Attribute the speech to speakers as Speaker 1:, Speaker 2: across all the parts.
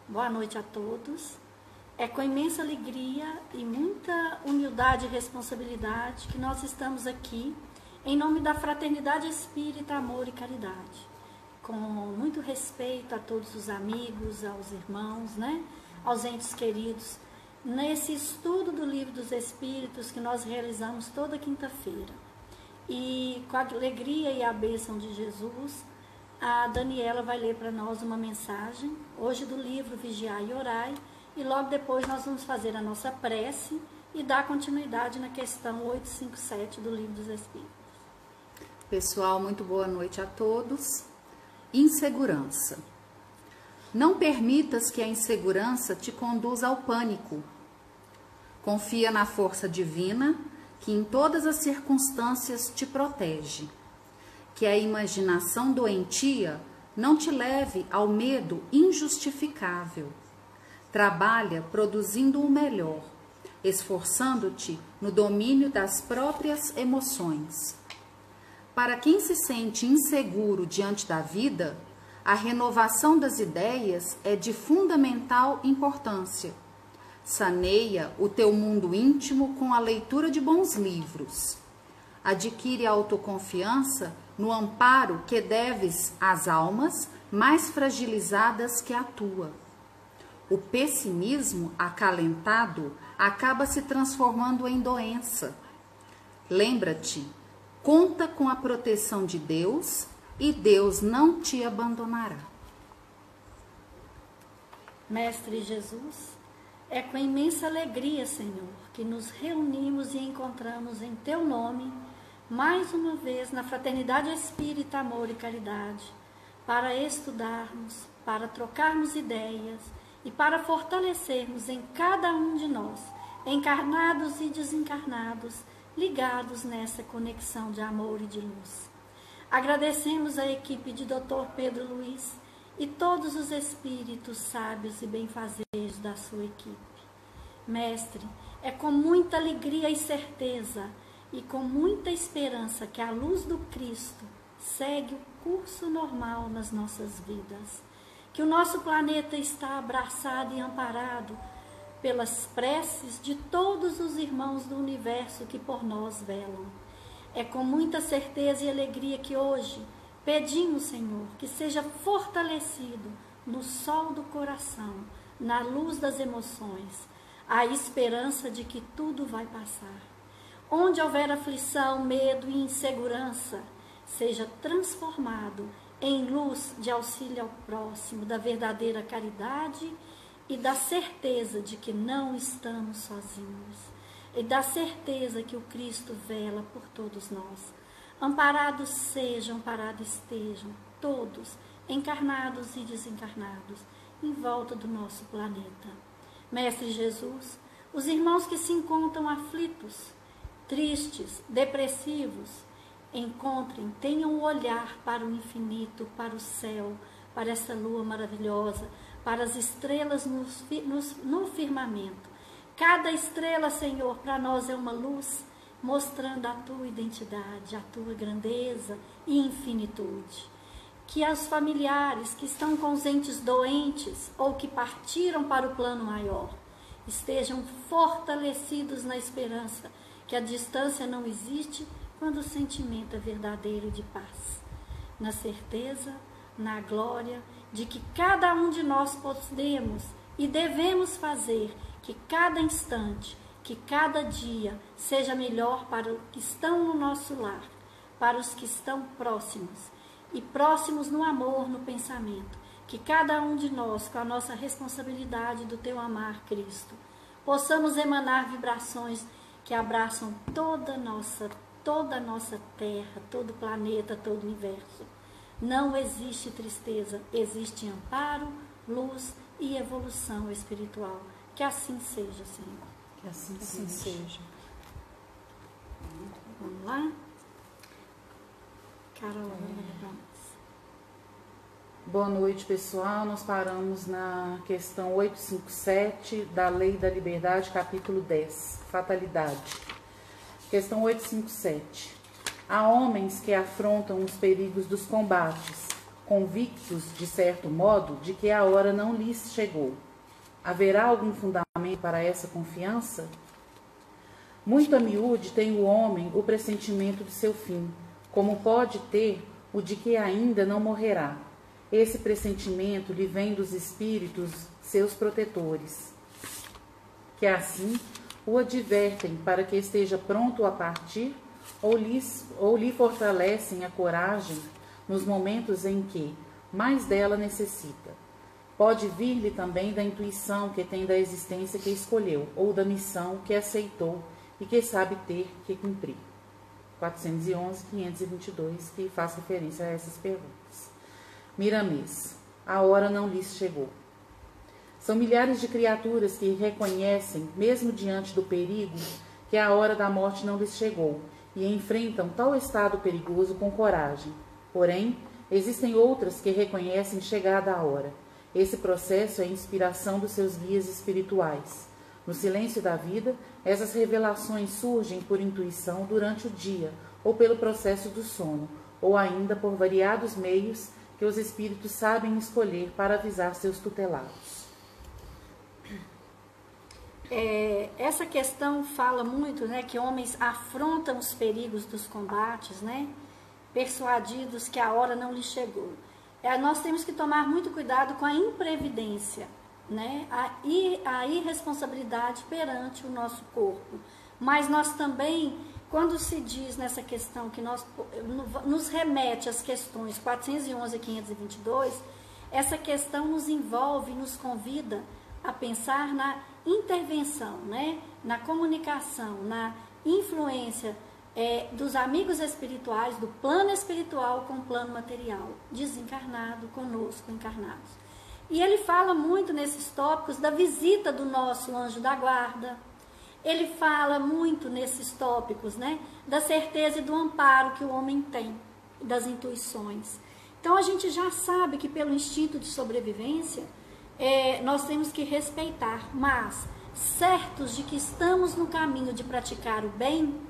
Speaker 1: Boa noite a todos. É com imensa alegria e muita humildade e responsabilidade que nós estamos aqui em nome da Fraternidade Espírita, Amor e Caridade. Com muito respeito a todos os amigos, aos irmãos, aos entes queridos, nesse estudo do Livro dos Espíritos que nós realizamos toda quinta-feira. E com a alegria e a bênção de Jesus, a Daniela vai ler para nós uma mensagem, hoje do livro Vigiai e Orai, e logo depois nós vamos fazer a nossa prece e dar continuidade na questão 857 do Livro dos Espíritos.
Speaker 2: Pessoal, muito boa noite a todos. Insegurança. Não permitas que a insegurança te conduza ao pânico. Confia na força divina que em todas as circunstâncias te protege. Que a imaginação doentia não te leve ao medo injustificável. Trabalha produzindo o melhor, esforçando-te no domínio das próprias emoções. Para quem se sente inseguro diante da vida, a renovação das ideias é de fundamental importância. Saneia o teu mundo íntimo com a leitura de bons livros. Adquire autoconfiança no amparo que deves às almas mais fragilizadas que a tua. O pessimismo acalentado acaba se transformando em doença. Lembra-te, conta com a proteção de Deus e Deus não te abandonará.
Speaker 1: Mestre Jesus, é com imensa alegria, Senhor, que nos reunimos e encontramos em Teu nome, mais uma vez na Fraternidade Espírita, Amor e Caridade, para estudarmos, para trocarmos ideias e para fortalecermos em cada um de nós, encarnados e desencarnados, ligados nessa conexão de amor e de luz. Agradecemos a equipe de Dr. Pedro Luiz e todos os espíritos sábios e benfazejos da sua equipe. Mestre, é com muita alegria e certeza e com muita esperança que a luz do Cristo segue o curso normal nas nossas vidas, que o nosso planeta está abraçado e amparado pelas preces de todos os irmãos do universo que por nós velam. É com muita certeza e alegria que hoje pedimos, Senhor, que seja fortalecido no sol do coração, na luz das emoções, a esperança de que tudo vai passar. Onde houver aflição, medo e insegurança, seja transformado em luz de auxílio ao próximo, da verdadeira caridade e da certeza de que não estamos sozinhos, e da certeza que o Cristo vela por todos nós. Amparados sejam, amparados estejam, todos, encarnados e desencarnados, em volta do nosso planeta. Mestre Jesus, os irmãos que se encontram aflitos, tristes, depressivos, encontrem, tenham um olhar para o infinito, para o céu, para essa lua maravilhosa, para as estrelas no firmamento. Cada estrela, Senhor, para nós é uma luz, mostrando a tua identidade, a tua grandeza e infinitude. Que os familiares que estão com os entes doentes ou que partiram para o plano maior estejam fortalecidos na esperança que a distância não existe quando o sentimento é verdadeiro de paz. Na certeza, na glória de que cada um de nós podemos e devemos fazer que cada instante, que cada dia seja melhor para os que estão no nosso lar, para os que estão próximos, e próximos no amor, no pensamento, que cada um de nós, com a nossa responsabilidade do teu amar, Cristo, possamos emanar vibrações que abraçam toda a nossa terra, todo o planeta, todo o universo. Não existe tristeza, existe amparo, luz e evolução espiritual. Que assim seja, Senhor.
Speaker 2: Que assim seja.
Speaker 1: Vamos lá? Carolina, vamos.
Speaker 2: Boa noite, pessoal. Nós paramos na questão 857 da Lei da Liberdade, capítulo 10, Fatalidade. Questão 857. Há homens que afrontam os perigos dos combates,
Speaker 3: convictos, de certo modo, de que a hora não lhes chegou. Haverá algum fundamento para essa confiança? Muito a miúde tem o homem o pressentimento de seu fim, como pode ter o de que ainda não morrerá. Esse pressentimento lhe vem dos espíritos, seus protetores, que assim o advertem para que esteja pronto a partir, ou lhe fortalecem a coragem nos momentos em que mais dela necessita. Pode vir-lhe também da intuição que tem da existência que escolheu, ou da missão que aceitou e que sabe ter que cumprir. 411, 522, que faz referência a essas perguntas. Miramês, a hora não lhes chegou. São milhares de criaturas que reconhecem, mesmo diante do perigo, que a hora da morte não lhes chegou e enfrentam tal estado perigoso com coragem. Porém, existem outras que reconhecem chegada a hora. Esse processo é a inspiração dos seus guias espirituais. No silêncio da vida, essas revelações surgem por intuição durante o dia, ou pelo processo do sono, ou ainda por variados meios que os espíritos sabem escolher para avisar seus tutelados.
Speaker 1: Essa questão fala muito, né, que homens afrontam os perigos dos combates, né, persuadidos que a hora não lhes chegou. Nós temos que tomar muito cuidado com a imprevidência, né, a irresponsabilidade perante o nosso corpo. Mas nós também, quando se diz nessa questão que nos remete às questões 411 e 522, essa questão nos envolve, nos convida a pensar na intervenção, né, na comunicação, na influência dos amigos espirituais, do plano espiritual com o plano material, desencarnado conosco, encarnados. E ele fala muito nesses tópicos da visita do nosso anjo da guarda. Ele fala muito nesses tópicos, né, da certeza e do amparo que o homem tem, das intuições. Então a gente já sabe que pelo instinto de sobrevivência, nós temos que respeitar, mas certos de que estamos no caminho de praticar o bem,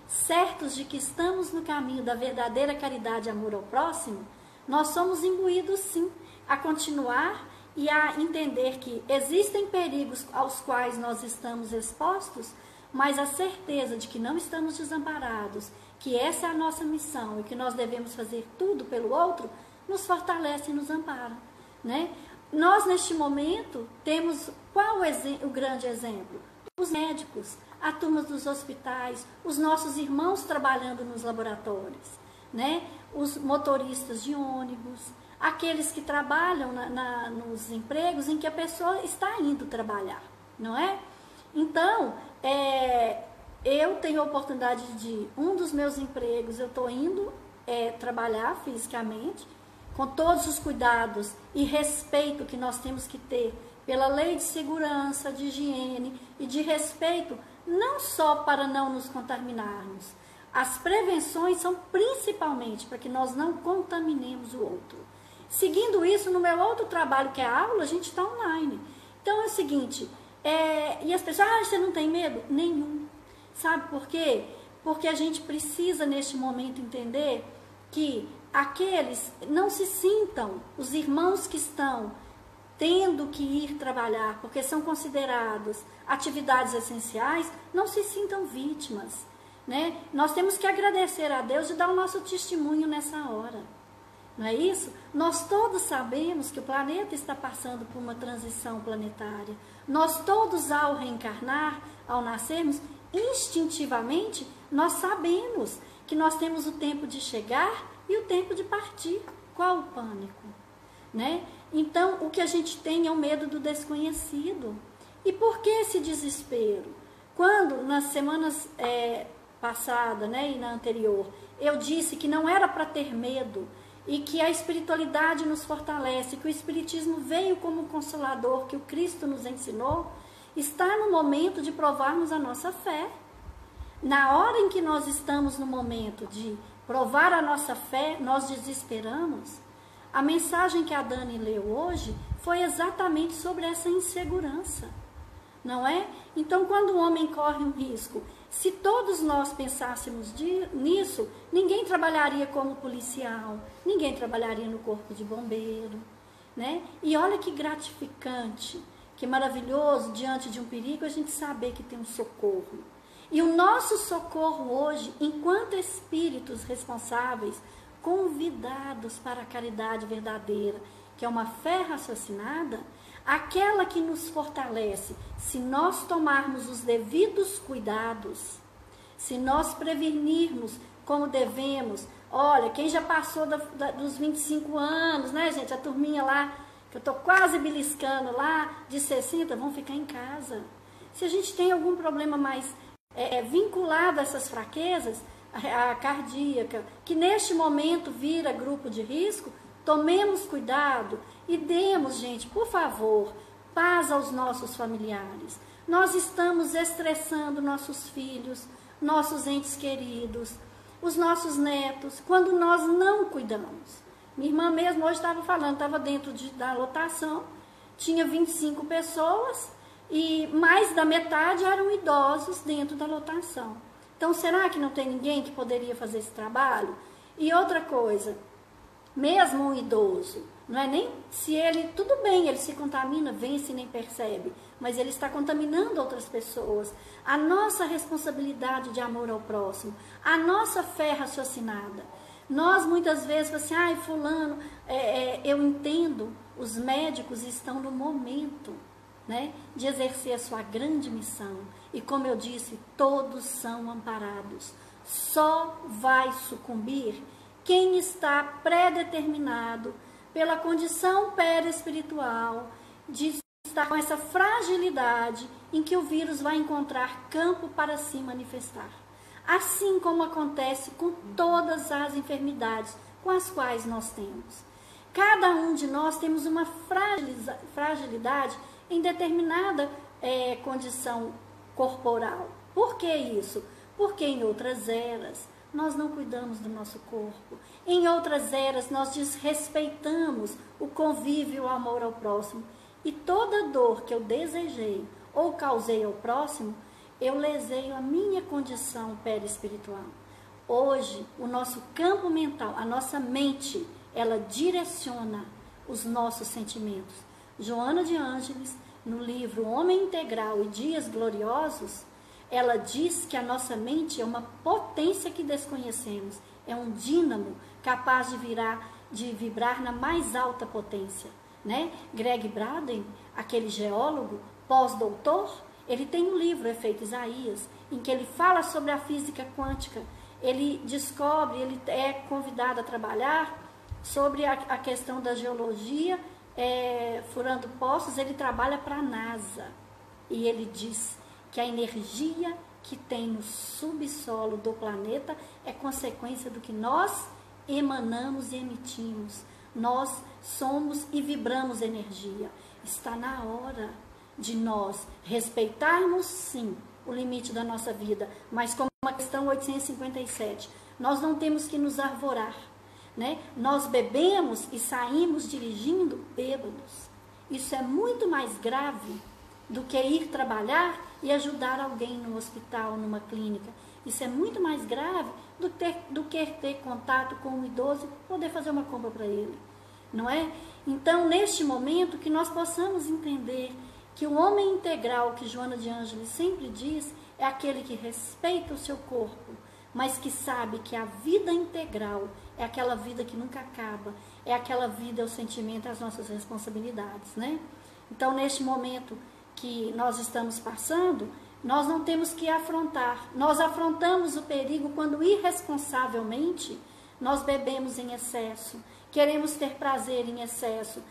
Speaker 1: certos de que estamos no caminho da verdadeira caridade e amor ao próximo, nós somos imbuídos sim a continuar e a entender que existem perigos aos quais nós estamos expostos, mas a certeza de que não estamos desamparados, que essa é a nossa missão e que nós devemos fazer tudo pelo outro, nos fortalece e nos ampara, né? Nós, neste momento, temos qual o grande exemplo? Os médicos, a turma dos hospitais, os nossos irmãos trabalhando nos laboratórios, né? Os motoristas de ônibus, aqueles que trabalham nos empregos em que a pessoa está indo trabalhar, não é? Então, eu tenho a oportunidade de, um dos meus empregos, eu estou indo trabalhar fisicamente, com todos os cuidados e respeito que nós temos que ter pela lei de segurança, de higiene e de respeito, não só para não nos contaminarmos. As prevenções são principalmente para que nós não contaminemos o outro. Seguindo isso, no meu outro trabalho, que é a aula, a gente está online. Então é o seguinte, e as pessoas, você não tem medo? Nenhum. Sabe por quê? Porque a gente precisa, neste momento, entender que aqueles não se sintam, os irmãos que estão tendo que ir trabalhar, porque são considerados atividades essenciais, não se sintam vítimas, né? Nós temos que agradecer a Deus e dar o nosso testemunho nessa hora, não é isso? Nós todos sabemos que o planeta está passando por uma transição planetária. Nós todos, ao reencarnar, ao nascermos, instintivamente, nós sabemos que nós temos o tempo de chegar e o tempo de partir. Qual o pânico? Né? Então, o que a gente tem é o medo do desconhecido. E por que esse desespero? Quando, nas semanas passadas, né, e na anterior, eu disse que não era para ter medo e que a espiritualidade nos fortalece, que o Espiritismo veio como um consolador, que o Cristo nos ensinou, está no momento de provarmos a nossa fé. Na hora em que nós estamos no momento de provar a nossa fé, nós desesperamos. A mensagem que a Dani leu hoje foi exatamente sobre essa insegurança. não é? Então, quando o homem corre um risco, se todos nós pensássemos nisso, ninguém trabalharia como policial, ninguém trabalharia no corpo de bombeiro, né? E olha que gratificante, que maravilhoso, diante de um perigo, a gente saber que tem um socorro. E o nosso socorro hoje, enquanto espíritos responsáveis, convidados para a caridade verdadeira, que é uma fé raciocinada, aquela que nos fortalece, se nós tomarmos os devidos cuidados, se nós prevenirmos como devemos. Olha, quem já passou dos 25 anos, né, gente? A turminha lá, que eu estou quase beliscando lá, de 60, vão ficar em casa. Se a gente tem algum problema mais vinculado a essas fraquezas, a cardíaca, que neste momento vira grupo de risco, tomemos cuidado e demos, gente, por favor, paz aos nossos familiares. Nós estamos estressando nossos filhos, nossos entes queridos, os nossos netos, quando nós não cuidamos. Minha irmã mesmo hoje estava falando, estava dentro da lotação, tinha 25 pessoas e mais da metade eram idosos dentro da lotação. Então, será que não tem ninguém que poderia fazer esse trabalho? E outra coisa, mesmo um idoso, não é nem se ele, tudo bem, ele se contamina, vence e nem percebe, mas ele está contaminando outras pessoas. A nossa responsabilidade de amor ao próximo, a nossa fé raciocinada. Nós muitas vezes falamos assim, ai fulano, eu entendo, os médicos estão no momento, né, de exercer a sua grande missão. E como eu disse, todos são amparados. Só vai sucumbir quem está predeterminado pela condição perispiritual de estar com essa fragilidade em que o vírus vai encontrar campo para se manifestar. Assim como acontece com todas as enfermidades com as quais nós temos. Cada um de nós temos uma fragilidade em determinada condição corporal. Por que isso? Porque em outras eras nós não cuidamos do nosso corpo. Em outras eras nós desrespeitamos o convívio, o amor ao próximo. E toda dor que eu desejei ou causei ao próximo, eu lesei a minha condição perispiritual. Hoje, o nosso campo mental, a nossa mente, ela direciona os nossos sentimentos. Joana de Ângeles, no livro Homem Integral e Dias Gloriosos, ela diz que a nossa mente é uma potência que desconhecemos, é um dínamo capaz de vibrar na mais alta potência, né? Greg Braden, aquele geólogo pós-doutor, ele tem um livro, Efeito Isaías, em que ele fala sobre a física quântica. Ele descobre, ele é convidado a trabalhar sobre a questão da geologia, furando poços. Ele trabalha para a NASA e ele diz que a energia que tem no subsolo do planeta é consequência do que nós emanamos e emitimos. Nós somos e vibramos energia. Está na hora de nós respeitarmos, sim, o limite da nossa vida, mas como a questão 857, nós não temos que nos arvorar, né? Nós bebemos e saímos dirigindo bêbados. Isso é muito mais grave do que ir trabalhar e ajudar alguém no hospital, numa clínica. Isso é muito mais grave do que ter contato com um idoso e poder fazer uma compra para ele, não é? Então, neste momento, que nós possamos entender que o homem integral, que Joana de Ângeles sempre diz, é aquele que respeita o seu corpo, mas que sabe que a vida integral é aquela vida que nunca acaba, é aquela vida, é o sentimento, as nossas responsabilidades, né? Então, neste momento que nós estamos passando, nós não temos que afrontar. Nós afrontamos o perigo quando irresponsavelmente nós bebemos em excesso, queremos ter prazer em excesso,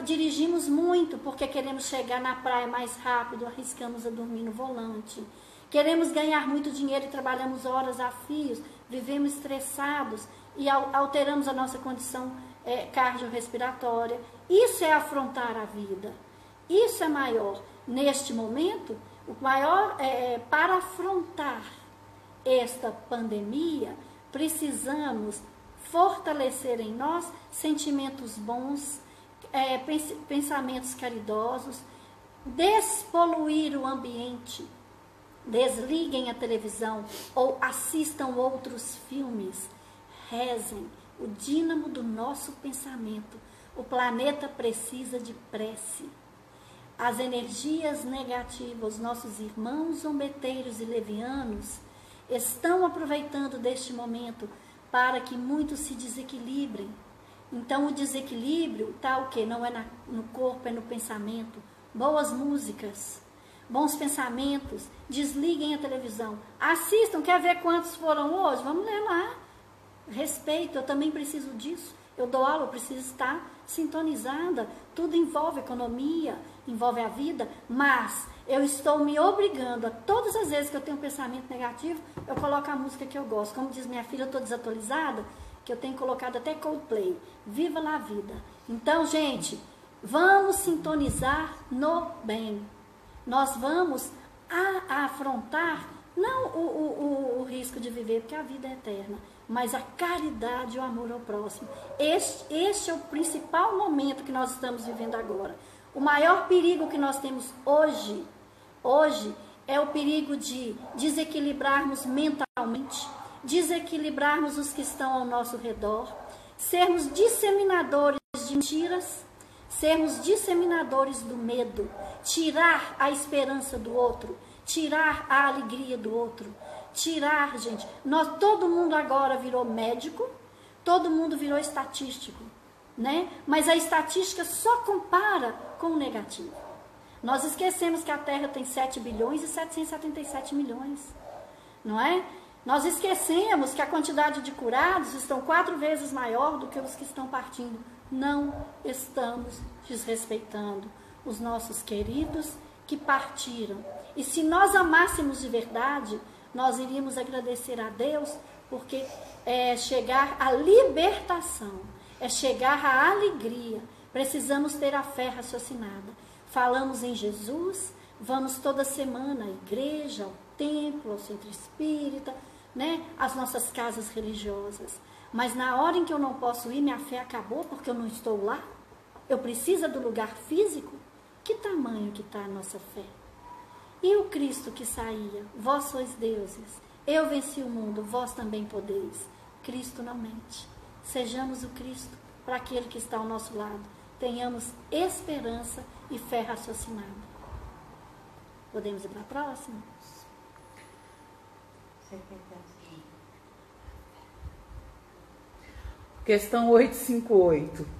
Speaker 1: dirigimos muito porque queremos chegar na praia mais rápido, arriscamos a dormir no volante. Queremos ganhar muito dinheiro e trabalhamos horas a fios, vivemos estressados e alteramos a nossa condição cardiorrespiratória. Isso é afrontar a vida. Isso é maior. Neste momento, o maior para afrontar esta pandemia, precisamos fortalecer em nós sentimentos bons, pensamentos caridosos, despoluir o ambiente. Desliguem a televisão ou assistam outros filmes. Rezem, o dínamo do nosso pensamento. O planeta precisa de prece. As energias negativas, nossos irmãos zombeteiros e levianos, estão aproveitando deste momento para que muitos se desequilibrem. Então o desequilíbrio está o quê? Não é no corpo, é no pensamento. Boas músicas, bons pensamentos, desliguem a televisão. Assistam, quer ver quantos foram hoje? Vamos ler lá. Respeito, eu também preciso disso. Eu dou aula, eu preciso estar sintonizada. Tudo envolve economia, envolve a vida, mas eu estou me obrigando a todas as vezes que eu tenho um pensamento negativo, eu coloco a música que eu gosto. Como diz minha filha, eu estou desatualizada, que eu tenho colocado até Coldplay. Viva lá a vida. Então, gente, vamos sintonizar no bem. Nós vamos afrontar, não o risco de viver, porque a vida é eterna, mas a caridade e o amor ao próximo. Este é o principal momento que nós estamos vivendo agora. O maior perigo que nós temos hoje é o perigo de desequilibrarmos mentalmente, desequilibrarmos os que estão ao nosso redor, sermos disseminadores de mentiras, sermos disseminadores do medo, tirar a esperança do outro, tirar a alegria do outro, tirar, gente, todo mundo agora virou médico, todo mundo virou estatístico, né? Mas a estatística só compara com o negativo. Nós esquecemos que a Terra tem 7 bilhões e 777 milhões, não é? Nós esquecemos que a quantidade de curados estão 4 vezes maior do que os que estão partindo. Não estamos desrespeitando os nossos queridos que partiram. E se nós amássemos de verdade, nós iríamos agradecer a Deus, porque é chegar à libertação, é chegar à alegria. Precisamos ter a fé raciocinada. Falamos em Jesus, vamos toda semana à igreja, ao templo, ao centro espírita, né? Às nossas casas religiosas. Mas na hora em que eu não posso ir, minha fé acabou porque eu não estou lá? Eu preciso do lugar físico? Que tamanho que está a nossa fé? E o Cristo que saía, vós sois deuses, eu venci o mundo, vós também podeis. Cristo não mente. Sejamos o Cristo para aquele que está ao nosso lado. Tenhamos esperança e fé raciocinada. Podemos ir para a próxima?
Speaker 3: Questão 858.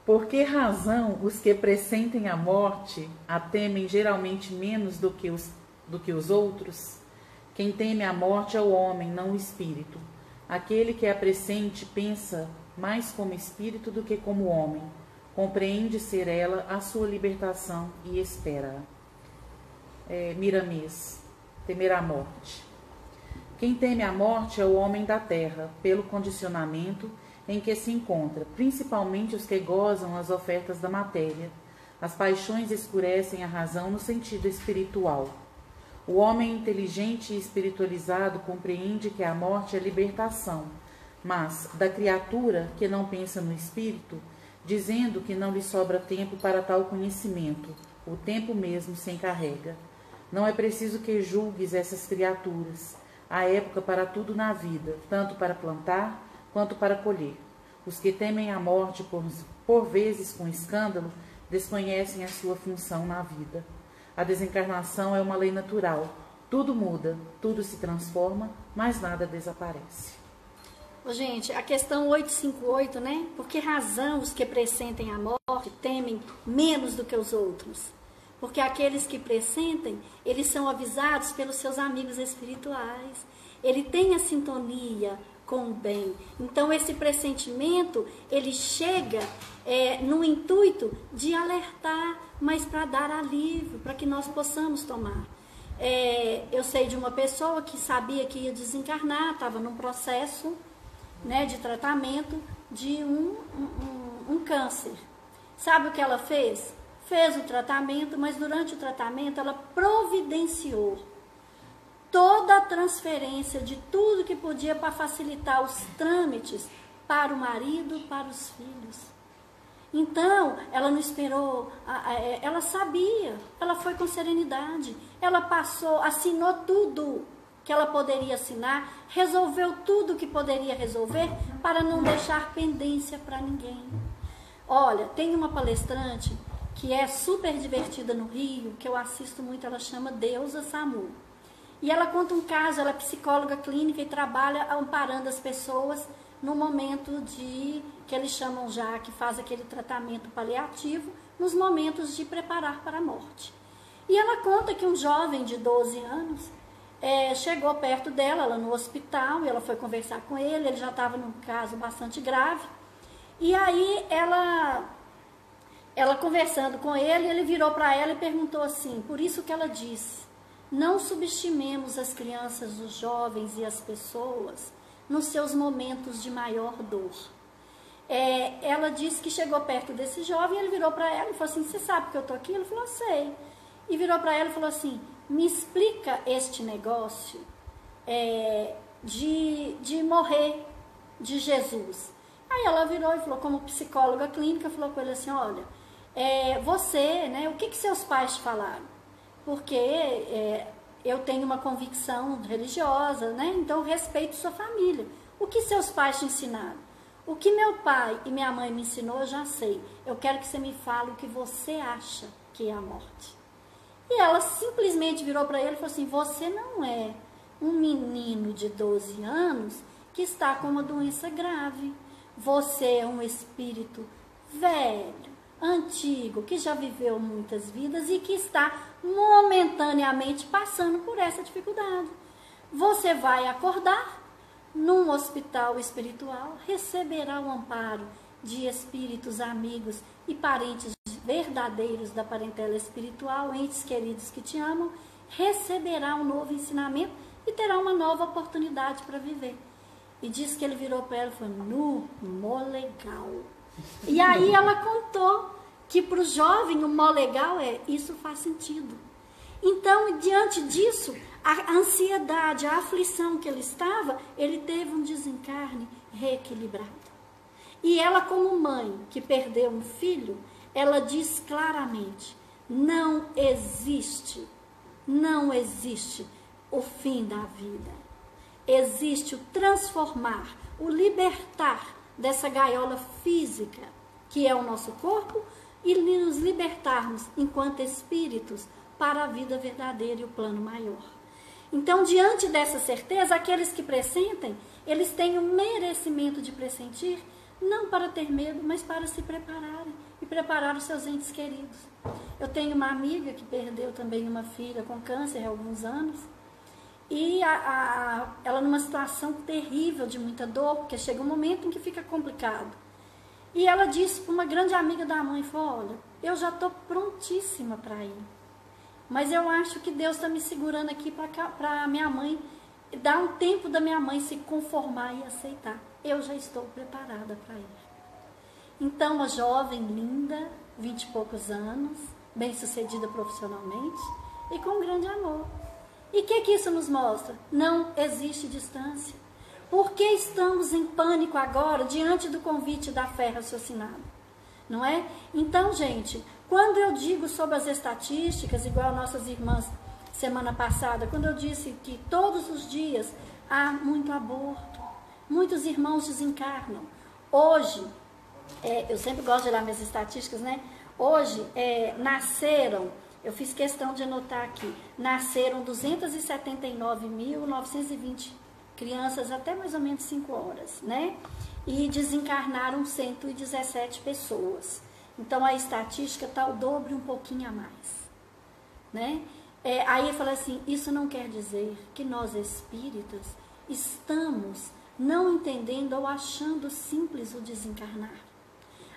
Speaker 3: Por que razão os que pressentem a morte a temem geralmente menos do que os outros? Quem teme a morte é o homem, não o espírito. Aquele que a pressente pensa mais como espírito do que como homem. Compreende ser ela a sua libertação e espera. Miramês, temer a morte. Quem teme a morte é o homem da terra, pelo condicionamento em que se encontra, principalmente os que gozam as ofertas da matéria. As paixões escurecem a razão no sentido espiritual. O homem inteligente e espiritualizado compreende que a morte é libertação, mas da criatura que não pensa no espírito, dizendo que não lhe sobra tempo para tal conhecimento, o tempo mesmo se encarrega. Não é preciso que julgues essas criaturas. Há época para tudo na vida, tanto para plantar quanto para colher. Os que temem a morte, por vezes com escândalo, desconhecem a sua função na vida. A desencarnação é uma lei natural. Tudo muda, tudo se transforma, mas nada desaparece.
Speaker 1: Gente, a questão 858, né? Por que razão os que pressentem a morte temem menos do que os outros? Porque aqueles que pressentem, eles são avisados pelos seus amigos espirituais. Ele tem a sintonia com o bem. Então, esse pressentimento, ele chega no intuito de alertar, mas para dar alívio, para que nós possamos tomar. Eu sei de uma pessoa que sabia que ia desencarnar, estava num processo, né, de tratamento de um câncer. Sabe o que ela fez? Fez o tratamento, mas durante o tratamento ela providenciou toda a transferência de tudo que podia para facilitar os trâmites para o marido, para os filhos. Então, ela não esperou, ela sabia, ela foi com serenidade, ela passou, assinou tudo que ela poderia assinar, resolveu tudo que poderia resolver para não deixar pendência para ninguém. Olha, tem uma palestrante que é super divertida no Rio, que eu assisto muito, ela chama Deusa Samu. E ela conta um caso, ela é psicóloga clínica e trabalha amparando as pessoas no momento que eles chamam já, que faz aquele tratamento paliativo, nos momentos de preparar para a morte. E ela conta que um jovem de 12 anos chegou perto dela, ela no hospital, e ela foi conversar com ele já estava num caso bastante grave. E aí ela conversando com ele virou para ela e perguntou assim, por isso que ela disse, não subestimemos as crianças, os jovens e as pessoas nos seus momentos de maior dor. Ela disse que chegou perto desse jovem, ele virou para ela e falou assim, você sabe que eu estou aqui? Ele falou, sei. E virou para ela e falou assim, me explica este negócio de morrer de Jesus. Aí ela virou e falou, como psicóloga clínica, falou com ele assim, olha, você, né, o que seus pais te falaram? Porque eu tenho uma convicção religiosa, né, então eu respeito sua família. O que seus pais te ensinaram? O que meu pai e minha mãe me ensinou, eu já sei. Eu quero que você me fale o que você acha que é a morte. E ela simplesmente virou para ele e falou assim, você não é um menino de 12 anos que está com uma doença grave. Você é um espírito velho, antigo, que já viveu muitas vidas e que está momentaneamente passando por essa dificuldade. Você vai acordar num hospital espiritual, receberá o amparo de espíritos amigos e parentes verdadeiros da parentela espiritual, entes queridos que te amam, receberá um novo ensinamento e terá uma nova oportunidade para viver. E disse que ele virou para ela e falou, nu, mó legal. E aí ela contou que para o jovem o mó legal isso faz sentido. Então, diante disso, a ansiedade, a aflição que ele estava, ele teve um desencarne reequilibrado. E ela, como mãe que perdeu um filho, ela diz claramente, não existe o fim da vida. Existe o transformar, o libertar dessa gaiola física, que é o nosso corpo, e nos libertarmos enquanto espíritos para a vida verdadeira e o plano maior. Então, diante dessa certeza, aqueles que pressentem, eles têm o merecimento de pressentir, não para ter medo, mas para se prepararem e preparar os seus entes queridos. Eu tenho uma amiga que perdeu também uma filha com câncer há alguns anos, e ela numa situação terrível, de muita dor, porque chega um momento em que fica complicado. E ela disse para uma grande amiga da mãe, falou, olha, eu já estou prontíssima para ir. Mas eu acho que Deus está me segurando aqui para minha mãe, dar um tempo da minha mãe se conformar e aceitar. Eu já estou preparada para ir. Então, uma jovem linda, 20 e poucos anos, bem-sucedida profissionalmente e com grande amor. E o que isso nos mostra? Não existe distância. Por que estamos em pânico agora diante do convite da fé raciocinada? Não é? Então, gente, quando eu digo sobre as estatísticas, igual nossas irmãs semana passada, quando eu disse que todos os dias há muito aborto, muitos irmãos desencarnam. Hoje, eu sempre gosto de olhar minhas estatísticas, né? Hoje, nasceram, eu fiz questão de anotar aqui, nasceram 279.920 crianças até mais ou menos 5 horas, né? E desencarnaram 117 pessoas. Então, a estatística está o dobro e um pouquinho a mais, né? Aí eu falo assim, isso não quer dizer que nós espíritas estamos não entendendo ou achando simples o desencarnar.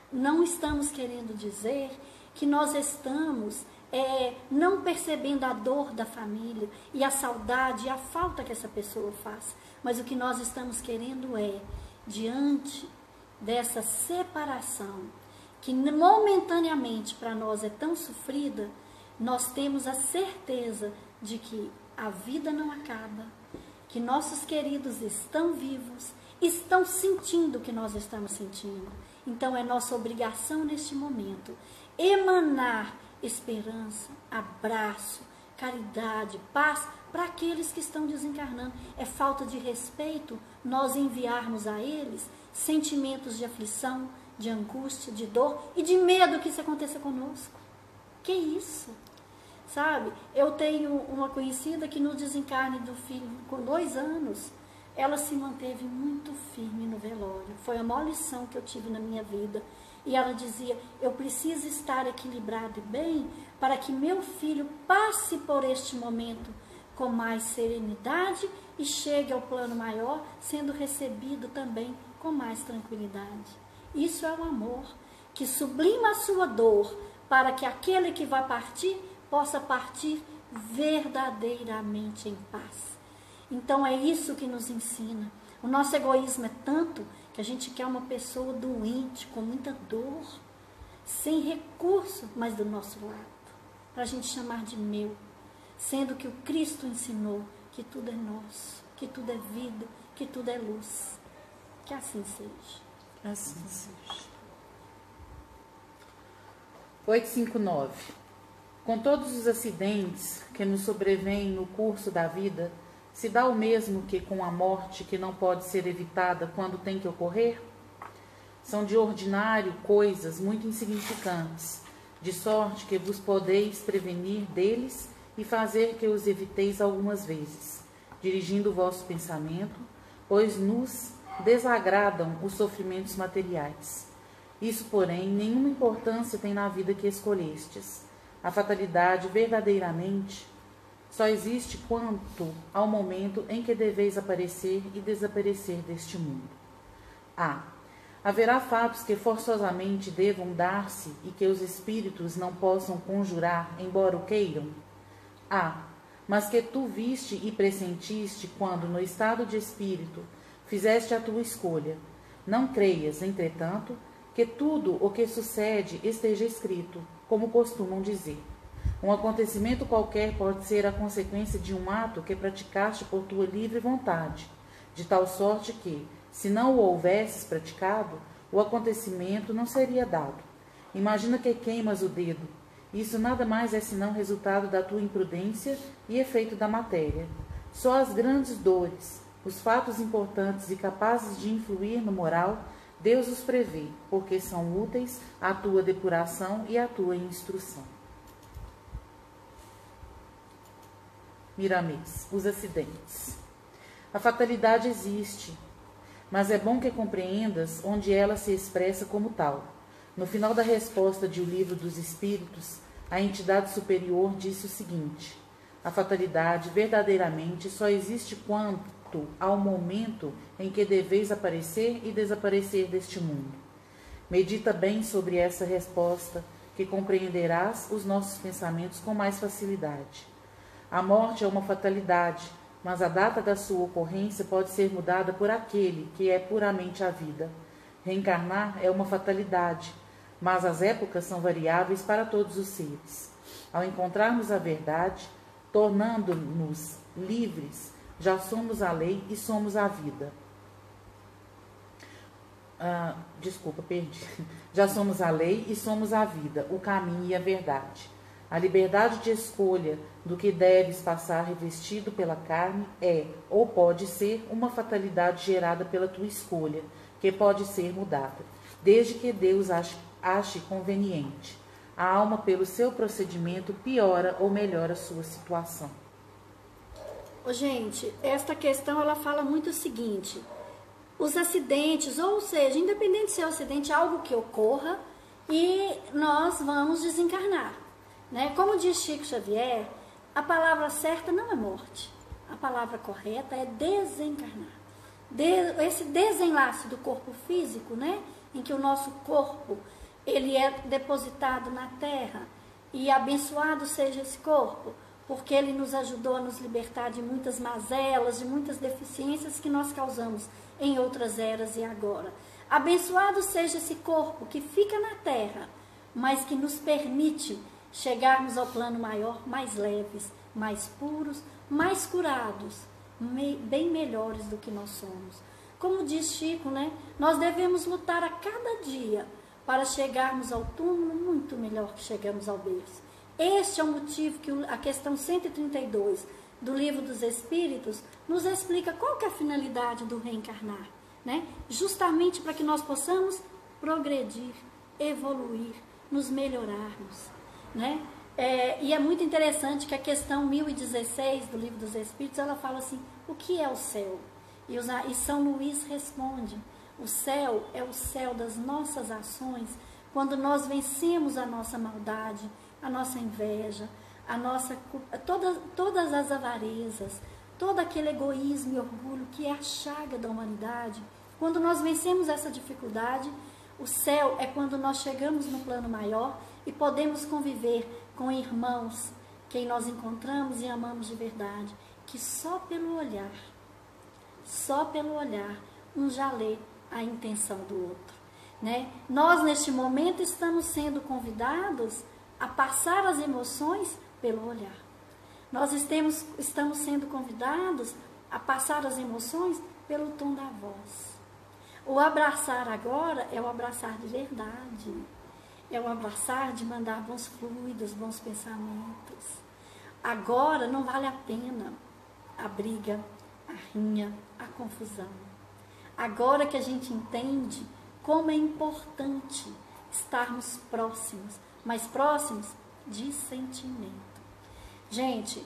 Speaker 1: Não estamos querendo dizer que nós estamos não percebendo a dor da família e a saudade e a falta que essa pessoa faz. Mas o que nós estamos querendo diante dessa separação, que momentaneamente para nós é tão sofrida, nós temos a certeza de que a vida não acaba, que nossos queridos estão vivos, estão sentindo o que nós estamos sentindo Então é nossa obrigação neste momento emanar esperança, abraço, caridade, paz para aqueles que estão desencarnando. É falta de respeito nós enviarmos a eles sentimentos de aflição, de angústia, de dor e de medo que isso aconteça conosco. Que isso? Sabe? Eu tenho uma conhecida que no desencarne do filho com 2 anos, ela se manteve muito firme no velório. Foi a maior lição que eu tive na minha vida. E ela dizia, eu preciso estar equilibrado e bem para que meu filho passe por este momento com mais serenidade e chegue ao plano maior, sendo recebido também com mais tranquilidade. Isso é o amor, que sublima a sua dor para que aquele que vai partir possa partir verdadeiramente em paz. Então é isso que nos ensina. O nosso egoísmo é tanto que a gente quer uma pessoa doente, com muita dor, sem recurso, mas do nosso lado, para a gente chamar de meu, sendo que o Cristo ensinou que tudo é nosso, que tudo é vida, que tudo é luz. Que assim seja.
Speaker 2: Assim seja.
Speaker 3: 859. Com todos os acidentes que nos sobrevêm no curso da vida, se dá o mesmo que com a morte que não pode ser evitada quando tem que ocorrer? São de ordinário coisas muito insignificantes, de sorte que vos podeis prevenir deles e fazer que os eviteis algumas vezes, dirigindo o vosso pensamento, pois nos desagradam os sofrimentos materiais. Isso, porém, nenhuma importância tem na vida que escolhestes. A fatalidade verdadeiramente só existe quanto ao momento em que deveis aparecer e desaparecer deste mundo. Haverá fatos que forçosamente devam dar-se e que os espíritos não possam conjurar, embora o queiram? Mas que tu viste e pressentiste quando, no estado de espírito, fizeste a tua escolha. Não creias, entretanto, que tudo o que sucede esteja escrito, como costumam dizer. Um acontecimento qualquer pode ser a consequência de um ato que praticaste por tua livre vontade, de tal sorte que, se não o houvesses praticado, o acontecimento não seria dado. Imagina que queimas o dedo. Isso nada mais é senão resultado da tua imprudência e efeito da matéria. Só as grandes dores, os fatos importantes e capazes de influir no moral, Deus os prevê, porque são úteis à tua depuração e à tua instrução. Miramês, os acidentes. A fatalidade existe, mas é bom que compreendas onde ela se expressa como tal. No final da resposta de O Livro dos Espíritos, a entidade superior disse o seguinte: a fatalidade verdadeiramente só existe quanto ao momento em que deveis aparecer e desaparecer deste mundo. Medita bem sobre essa resposta, que compreenderás os nossos pensamentos com mais facilidade. A morte é uma fatalidade, mas a data da sua ocorrência pode ser mudada por aquele que é puramente a vida. Reencarnar é uma fatalidade, mas as épocas são variáveis para todos os seres. Ao encontrarmos a verdade, tornando-nos livres, já somos a lei e somos a vida. Já somos a lei e somos a vida, o caminho e a verdade. A liberdade de escolha do que deves passar revestido pela carne é, ou pode ser, uma fatalidade gerada pela tua escolha, que pode ser mudada, desde que Deus ache conveniente. A alma, pelo seu procedimento, piora ou melhora a sua situação.
Speaker 1: Gente, esta questão ela fala muito o seguinte: os acidentes, ou seja, independente de ser um acidente, algo que ocorra e nós vamos desencarnar. Como diz Chico Xavier, a palavra certa não é morte. A palavra correta é desencarnar. Esse desenlace do corpo físico, em que o nosso corpo ele é depositado na terra, e abençoado seja esse corpo, porque ele nos ajudou a nos libertar de muitas mazelas, de muitas deficiências que nós causamos em outras eras e agora. Abençoado seja esse corpo que fica na terra, mas que nos permite chegarmos ao plano maior mais leves, mais puros, mais curados, bem melhores do que nós somos. como diz Chico, né? Nós devemos lutar a cada dia para chegarmos ao túmulo muito melhor que chegamos ao berço. Este é o motivo que a questão 132 do Livro dos Espíritos nos explica qual que é a finalidade do reencarnar, né? Justamente para que nós possamos progredir, evoluir, nos melhorarmos, né? E é muito interessante que a questão 1016 do Livro dos Espíritos, ela fala assim, o que é o céu? E São Luís responde, o céu é o céu das nossas ações, quando nós vencemos a nossa maldade, a nossa inveja, todas as avarezas, todo aquele egoísmo e orgulho que é a chaga da humanidade. Quando nós vencemos essa dificuldade, o céu é quando nós chegamos no plano maior e podemos conviver com irmãos, quem nós encontramos e amamos de verdade, que só pelo olhar, um já lê a intenção do outro, né? Nós, neste momento, estamos sendo convidados a passar as emoções pelo olhar. Nós estamos sendo convidados a passar as emoções pelo tom da voz. O abraçar agora é o abraçar de verdade. É o abraçar de mandar bons fluidos, bons pensamentos. Agora não vale a pena a briga, a rinha, a confusão. Agora que a gente entende como é importante estarmos próximos, mas próximos de sentimento. Gente,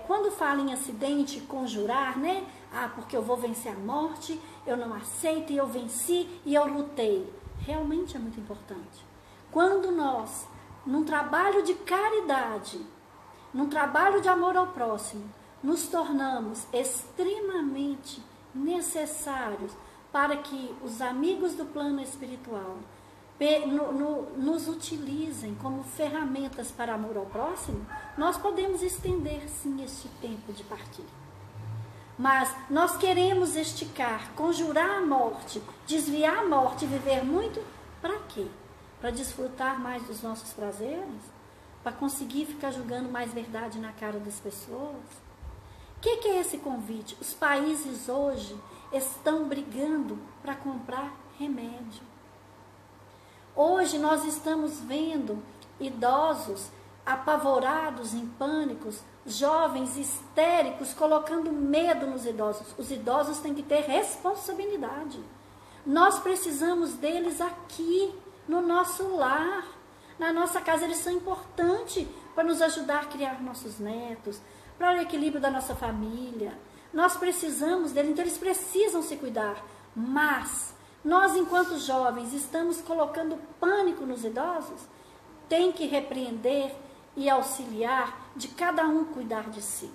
Speaker 1: quando fala em acidente, conjurar, né? Porque eu vou vencer a morte, eu não aceito, e eu venci, e eu lutei. Realmente é muito importante. Quando nós, num trabalho de caridade, num trabalho de amor ao próximo, nos tornamos extremamente necessários para que os amigos do plano espiritual nos utilizem como ferramentas para amor ao próximo, nós podemos estender sim este tempo de partilha. Mas nós queremos esticar, conjurar a morte, desviar a morte e viver muito, para quê? Para desfrutar mais dos nossos prazeres? Para conseguir ficar julgando mais verdade na cara das pessoas? O que é esse convite? Os países hoje estão brigando para comprar remédio. Hoje nós estamos vendo idosos apavorados, em pânicos, jovens histéricos, colocando medo nos idosos. Os idosos têm que ter responsabilidade. Nós precisamos deles aqui, no nosso lar, na nossa casa. Eles são importantes para nos ajudar a criar nossos netos, para o equilíbrio da nossa família. Nós precisamos deles, então eles precisam se cuidar. Mas nós, enquanto jovens, estamos colocando pânico nos idosos. Tem que repreender e auxiliar de cada um cuidar de si.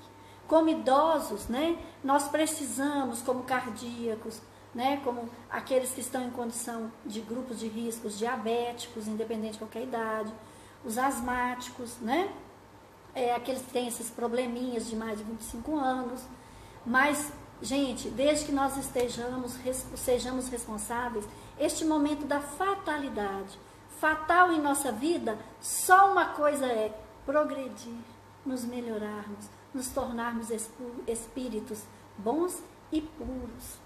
Speaker 1: Como idosos, né, nós precisamos, como cardíacos, né, como aqueles que estão em condição de grupos de riscos, diabéticos, independente de qualquer idade, os asmáticos, né, aqueles que têm esses probleminhas de mais de 25 anos. Mas, gente, desde que nós sejamos responsáveis, este momento da fatalidade, fatal em nossa vida, só uma coisa é progredir, nos melhorarmos, nos tornarmos espíritos bons e puros.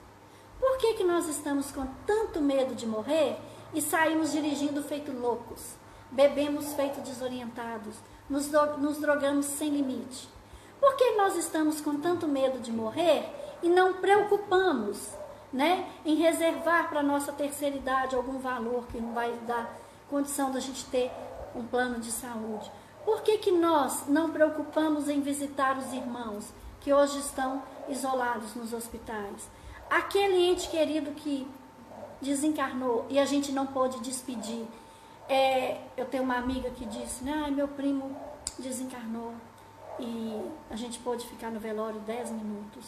Speaker 1: Por que nós estamos com tanto medo de morrer e saímos dirigindo feito loucos? Bebemos feito desorientados, nos drogamos sem limite. Por que nós estamos com tanto medo de morrer e não preocupamos, né, em reservar para a nossa terceira idade algum valor que não vai dar condição da gente ter um plano de saúde? Por que nós não preocupamos em visitar os irmãos que hoje estão isolados nos hospitais? Aquele ente querido que desencarnou e a gente não pôde despedir. Eu tenho uma amiga que disse, meu primo desencarnou e a gente pôde ficar no velório 10 minutos.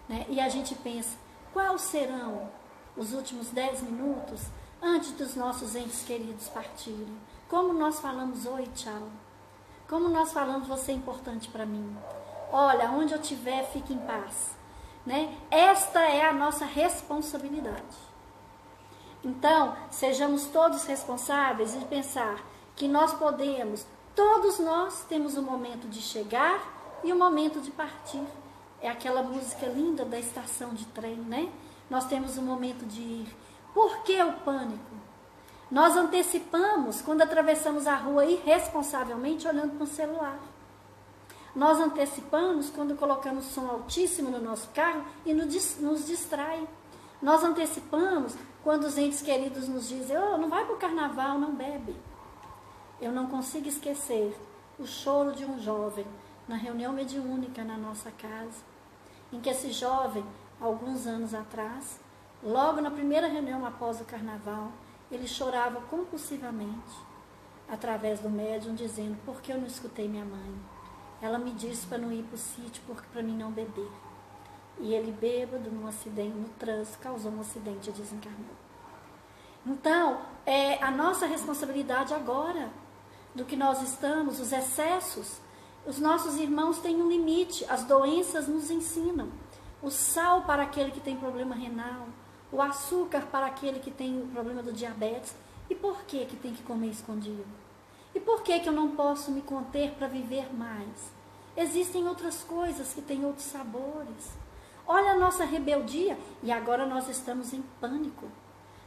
Speaker 1: Né? E a gente pensa, quais serão os últimos 10 minutos antes dos nossos entes queridos partirem? Como nós falamos oi, tchau? Como nós falamos você é importante para mim? Olha, onde eu estiver, fique em paz. Né? Esta é a nossa responsabilidade. Então, sejamos todos responsáveis e pensar que nós podemos, todos nós temos um momento de chegar e um momento de partir. É aquela música linda da estação de trem, né? nós temos um momento de ir. Por que o pânico? Nós antecipamos quando atravessamos a rua irresponsavelmente olhando para o celular. Nós antecipamos quando colocamos som altíssimo no nosso carro e nos distrai. Nós antecipamos quando os entes queridos nos dizem, oh, não vai para o carnaval, não bebe. Eu não consigo esquecer o choro de um jovem na reunião mediúnica na nossa casa, em que esse jovem, alguns anos atrás, logo na primeira reunião após o carnaval, ele chorava compulsivamente, através do médium, dizendo, por que eu não escutei minha mãe? Ela me disse para não ir para o sítio, para mim não beber. E ele, bêbado, num acidente, no trânsito, causou um acidente e desencarnou. Então, é a nossa responsabilidade agora, do que nós estamos, os excessos. Os nossos irmãos têm um limite, as doenças nos ensinam. O sal para aquele que tem problema renal, o açúcar para aquele que tem o problema do diabetes. E por que tem que comer escondido? E por que eu não posso me conter para viver mais? Existem outras coisas que têm outros sabores. Olha a nossa rebeldia, e agora nós estamos em pânico.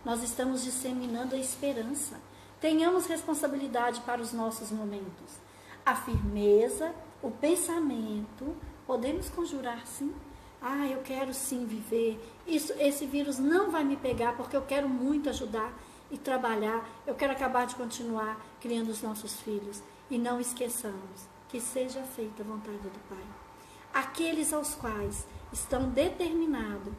Speaker 1: Nós estamos disseminando a esperança. Tenhamos responsabilidade para os nossos momentos. A firmeza, o pensamento, podemos conjurar sim. Ah, eu quero sim viver. Esse vírus não vai me pegar porque eu quero muito ajudar e trabalhar. Eu quero acabar de continuar criando os nossos filhos. E não esqueçamos que seja feita a vontade do Pai. Aqueles aos quais estão determinados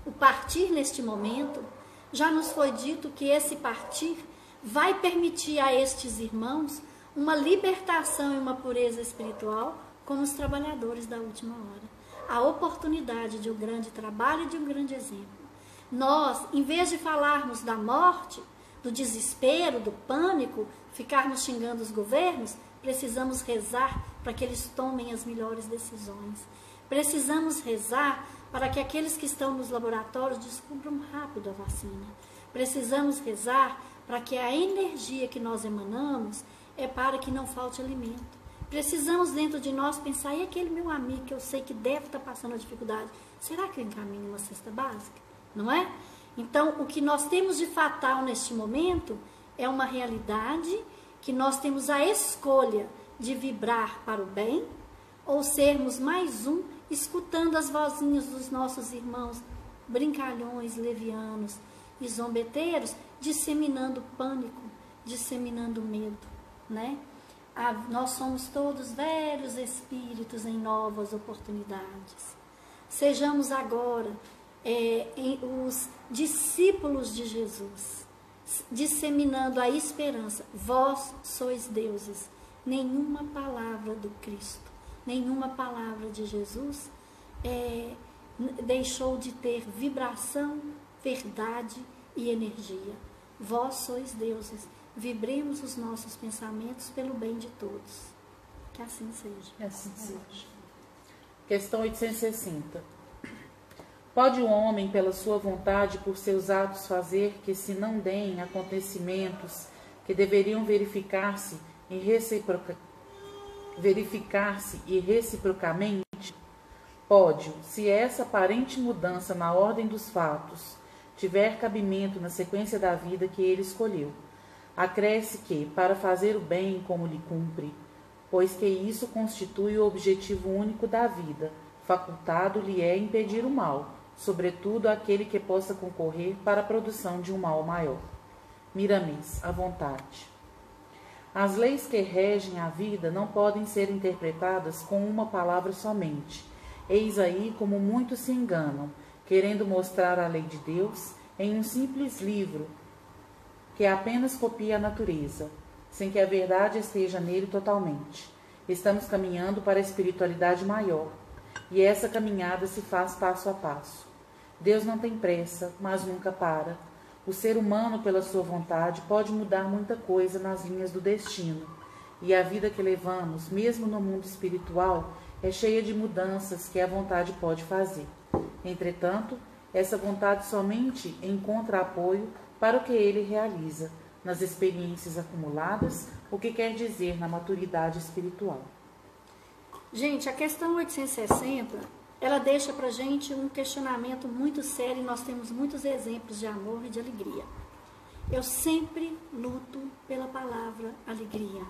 Speaker 1: o partir neste momento, já nos foi dito que esse partir vai permitir a estes irmãos uma libertação e uma pureza espiritual como os trabalhadores da última hora. A oportunidade de um grande trabalho e de um grande exemplo. Nós, em vez de falarmos da morte, do desespero, do pânico, ficarmos xingando os governos, precisamos rezar para que eles tomem as melhores decisões. Precisamos rezar para que aqueles que estão nos laboratórios descubram rápido a vacina. Precisamos rezar para que a energia que nós emanamos é para que não falte alimento. Precisamos dentro de nós pensar, e aquele meu amigo que eu sei que deve estar passando a dificuldade, será que eu encaminho uma cesta básica? Não é? Então, o que nós temos de fatal neste momento é uma realidade que nós temos a escolha de vibrar para o bem ou sermos mais um, escutando as vozinhas dos nossos irmãos brincalhões, levianos e zombeteiros, disseminando pânico, disseminando medo, né? Nós somos todos velhos espíritos em novas oportunidades. Sejamos agora os discípulos de Jesus, disseminando a esperança. Vós sois deuses. Nenhuma palavra do Cristo, nenhuma palavra de Jesus deixou de ter vibração, verdade e energia. Vós sois deuses. Vibremos os nossos pensamentos pelo bem de todos. Que assim seja.
Speaker 3: Que assim seja. Questão 860. Pode o homem, pela sua vontade, por seus atos, fazer que se não deem acontecimentos que deveriam verificar-se e reciprocamente? Pode-o, se essa aparente mudança na ordem dos fatos tiver cabimento na sequência da vida que ele escolheu. Acresce que, para fazer o bem como lhe cumpre, pois que isso constitui o objetivo único da vida, facultado-lhe é impedir o mal, sobretudo aquele que possa concorrer para a produção de um mal maior. Miramês, à vontade. As leis que regem a vida não podem ser interpretadas com uma palavra somente. Eis aí como muitos se enganam, querendo mostrar a lei de Deus em um simples livro que apenas copia a natureza, sem que a verdade esteja nele totalmente. Estamos caminhando para a espiritualidade maior, e essa caminhada se faz passo a passo. Deus não tem pressa, mas nunca para. O ser humano, pela sua vontade, pode mudar muita coisa nas linhas do destino, e a vida que levamos, mesmo no mundo espiritual, é cheia de mudanças que a vontade pode fazer. Entretanto, essa vontade somente encontra apoio para o que ele realiza, nas experiências acumuladas, o que quer dizer na maturidade espiritual.
Speaker 1: Gente, a questão 860 ela deixa para a gente um questionamento muito sério, e nós temos muitos exemplos de amor e de alegria. Eu sempre luto pela palavra alegria.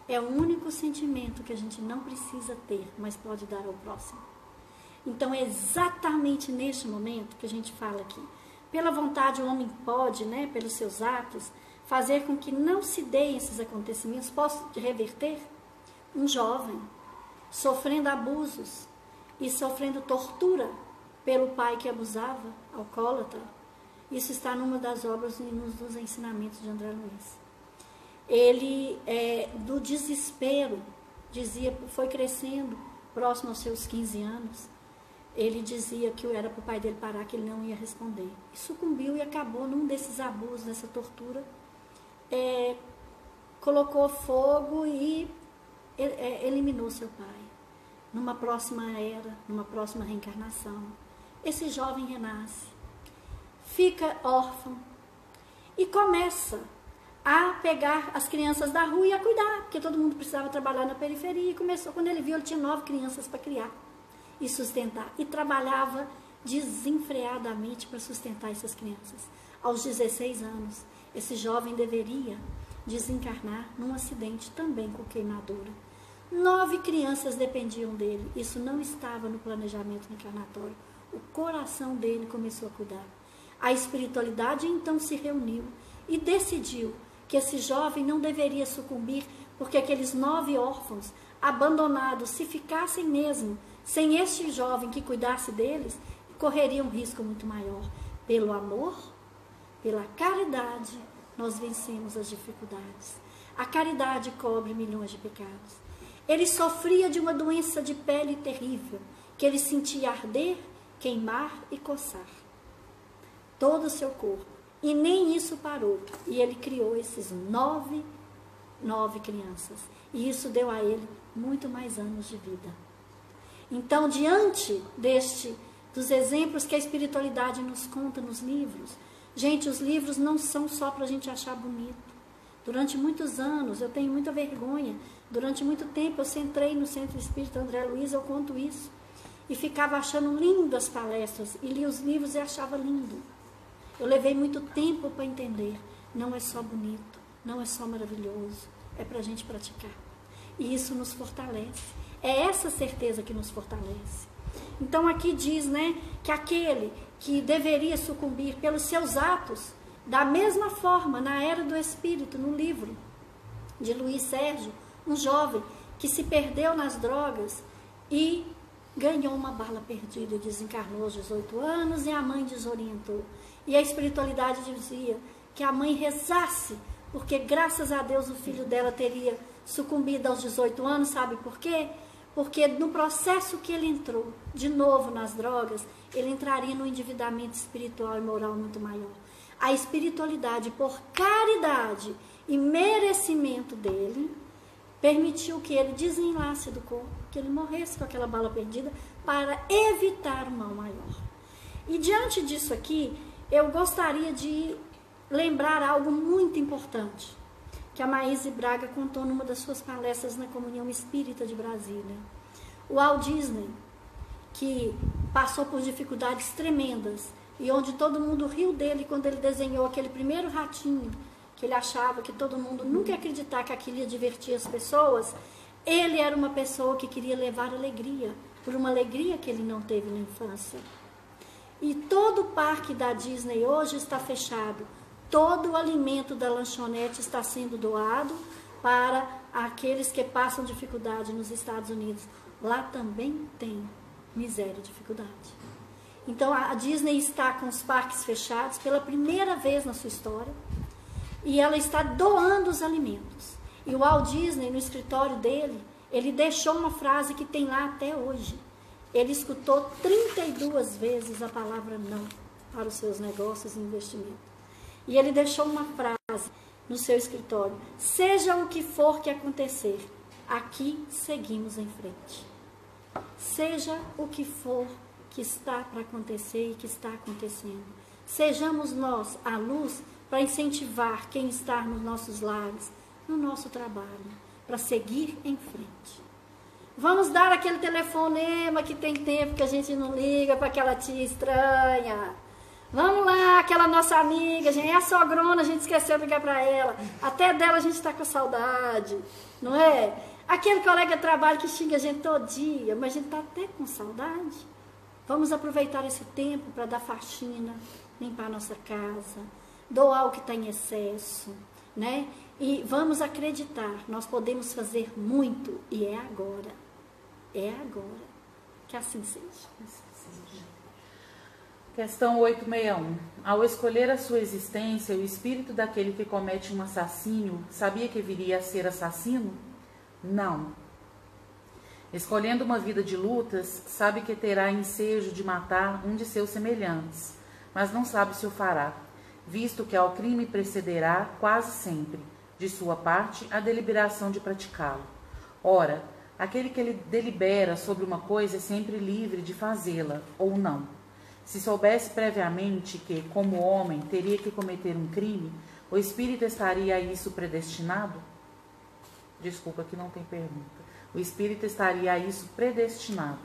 Speaker 1: É o único sentimento que a gente não precisa ter, mas pode dar ao próximo. Então é exatamente neste momento que a gente fala aqui. Pela vontade o homem pode, né, pelos seus atos, fazer com que não se deem esses acontecimentos. Posso reverter? Um jovem sofrendo abusos e sofrendo tortura pelo pai que abusava, alcoólatra. Isso está numa das obras e nos dos ensinamentos de André Luiz. Ele, do desespero, dizia, foi crescendo, próximo aos seus 15 anos, ele dizia que era para o pai dele parar, que ele não ia responder. E sucumbiu e acabou num desses abusos, nessa tortura, colocou fogo e eliminou seu pai. Numa próxima era, numa próxima reencarnação, esse jovem renasce, fica órfão e começa a pegar as crianças da rua e a cuidar, porque todo mundo precisava trabalhar na periferia. E começou, quando ele viu, ele tinha 9 crianças para criar e sustentar, e trabalhava desenfreadamente para sustentar essas crianças. Aos 16 anos, esse jovem deveria desencarnar num acidente também com queimadura. 9 crianças dependiam dele. Isso não estava no planejamento encarnatório. O coração dele começou a cuidar. A espiritualidade então se reuniu e decidiu que esse jovem não deveria sucumbir, porque aqueles 9 órfãos abandonados, se ficassem mesmo sem este jovem que cuidasse deles, correriam um risco muito maior. Pelo amor, pela caridade, nós vencemos as dificuldades. A caridade cobre milhões de pecados. Ele sofria de uma doença de pele terrível, que ele sentia arder, queimar e coçar todo o seu corpo. E nem isso parou. E ele criou esses 9 crianças. E isso deu a ele muito mais anos de vida. Então, diante dos exemplos que a espiritualidade nos conta nos livros, gente, os livros não são só para a gente achar bonito. Durante muitos anos, eu tenho muita vergonha, durante muito tempo eu centrei no Centro Espírita André Luiz, eu conto isso, e ficava achando lindo as palestras, e lia os livros e achava lindo. Eu levei muito tempo para entender, não é só bonito, não é só maravilhoso, é para a gente praticar. E isso nos fortalece, é essa certeza que nos fortalece. Então aqui diz, né, que aquele que deveria sucumbir pelos seus atos, da mesma forma, na Era do Espírito, no livro de Luiz Sérgio, um jovem que se perdeu nas drogas e ganhou uma bala perdida, desencarnou aos 18 anos e a mãe desorientou. E a espiritualidade dizia que a mãe rezasse, porque graças a Deus o filho dela teria sucumbido aos 18 anos, sabe por quê? Porque no processo que ele entrou, de novo nas drogas, ele entraria no endividamento espiritual e moral muito maior. A espiritualidade, por caridade e merecimento dele, permitiu que ele desenlace do corpo, que ele morresse com aquela bala perdida, para evitar um mal maior. E diante disso aqui, eu gostaria de lembrar algo muito importante, que a Maíse Braga contou numa das suas palestras na Comunhão Espírita de Brasília. O Walt Disney, que passou por dificuldades tremendas, e onde todo mundo riu dele quando ele desenhou aquele primeiro ratinho, que ele achava que todo mundo nunca ia acreditar que aquilo ia divertir as pessoas, ele era uma pessoa que queria levar alegria, por uma alegria que ele não teve na infância. E todo o parque da Disney hoje está fechado, todo o alimento da lanchonete está sendo doado para aqueles que passam dificuldade nos Estados Unidos. Lá também tem miséria e dificuldade. Então a Disney está com os parques fechados pela primeira vez na sua história e ela está doando os alimentos. E o Walt Disney, no escritório dele, ele deixou uma frase que tem lá até hoje. Ele escutou 32 vezes a palavra não para os seus negócios e investimentos. E ele deixou uma frase no seu escritório: seja o que for que acontecer, aqui seguimos em frente. Seja o que for que está para acontecer e que está acontecendo. Sejamos nós a luz para incentivar quem está nos nossos lares, no nosso trabalho, para seguir em frente. Vamos dar aquele telefonema que tem tempo que a gente não liga para aquela tia estranha. Vamos lá, aquela nossa amiga, gente, é a sogrona, a gente esqueceu de ligar para ela. Até dela a gente está com saudade, não é? Aquele colega de trabalho que xinga a gente todo dia, mas a gente está até com saudade. Vamos aproveitar esse tempo para dar faxina, limpar a nossa casa, doar o que está em excesso, né? E vamos acreditar, nós podemos fazer muito e é agora. É agora. Que assim seja.
Speaker 3: Questão 861. Ao escolher a sua existência, o espírito daquele que comete um assassínio sabia que viria a ser assassino? Não. Escolhendo uma vida de lutas, sabe que terá ensejo de matar um de seus semelhantes, mas não sabe se o fará, visto que ao crime precederá, quase sempre, de sua parte, a deliberação de praticá-lo. Ora, aquele que ele delibera sobre uma coisa é sempre livre de fazê-la, ou não. Se soubesse previamente que, como homem, teria que cometer um crime, o espírito estaria a isso predestinado? Desculpa, que não tem pergunta. O espírito estaria a isso predestinado.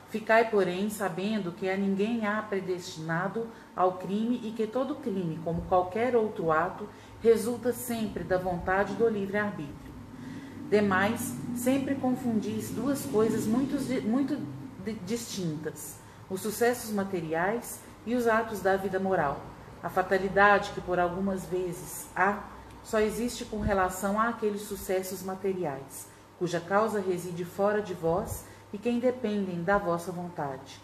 Speaker 3: Ficai, porém, sabendo que a ninguém há predestinado ao crime e que todo crime, como qualquer outro ato, resulta sempre da vontade do livre-arbítrio. Demais, sempre confundis duas coisas muito distintas: os sucessos materiais e os atos da vida moral. A fatalidade que por algumas vezes há, só existe com relação àqueles sucessos materiais, cuja causa reside fora de vós e que independem da vossa vontade.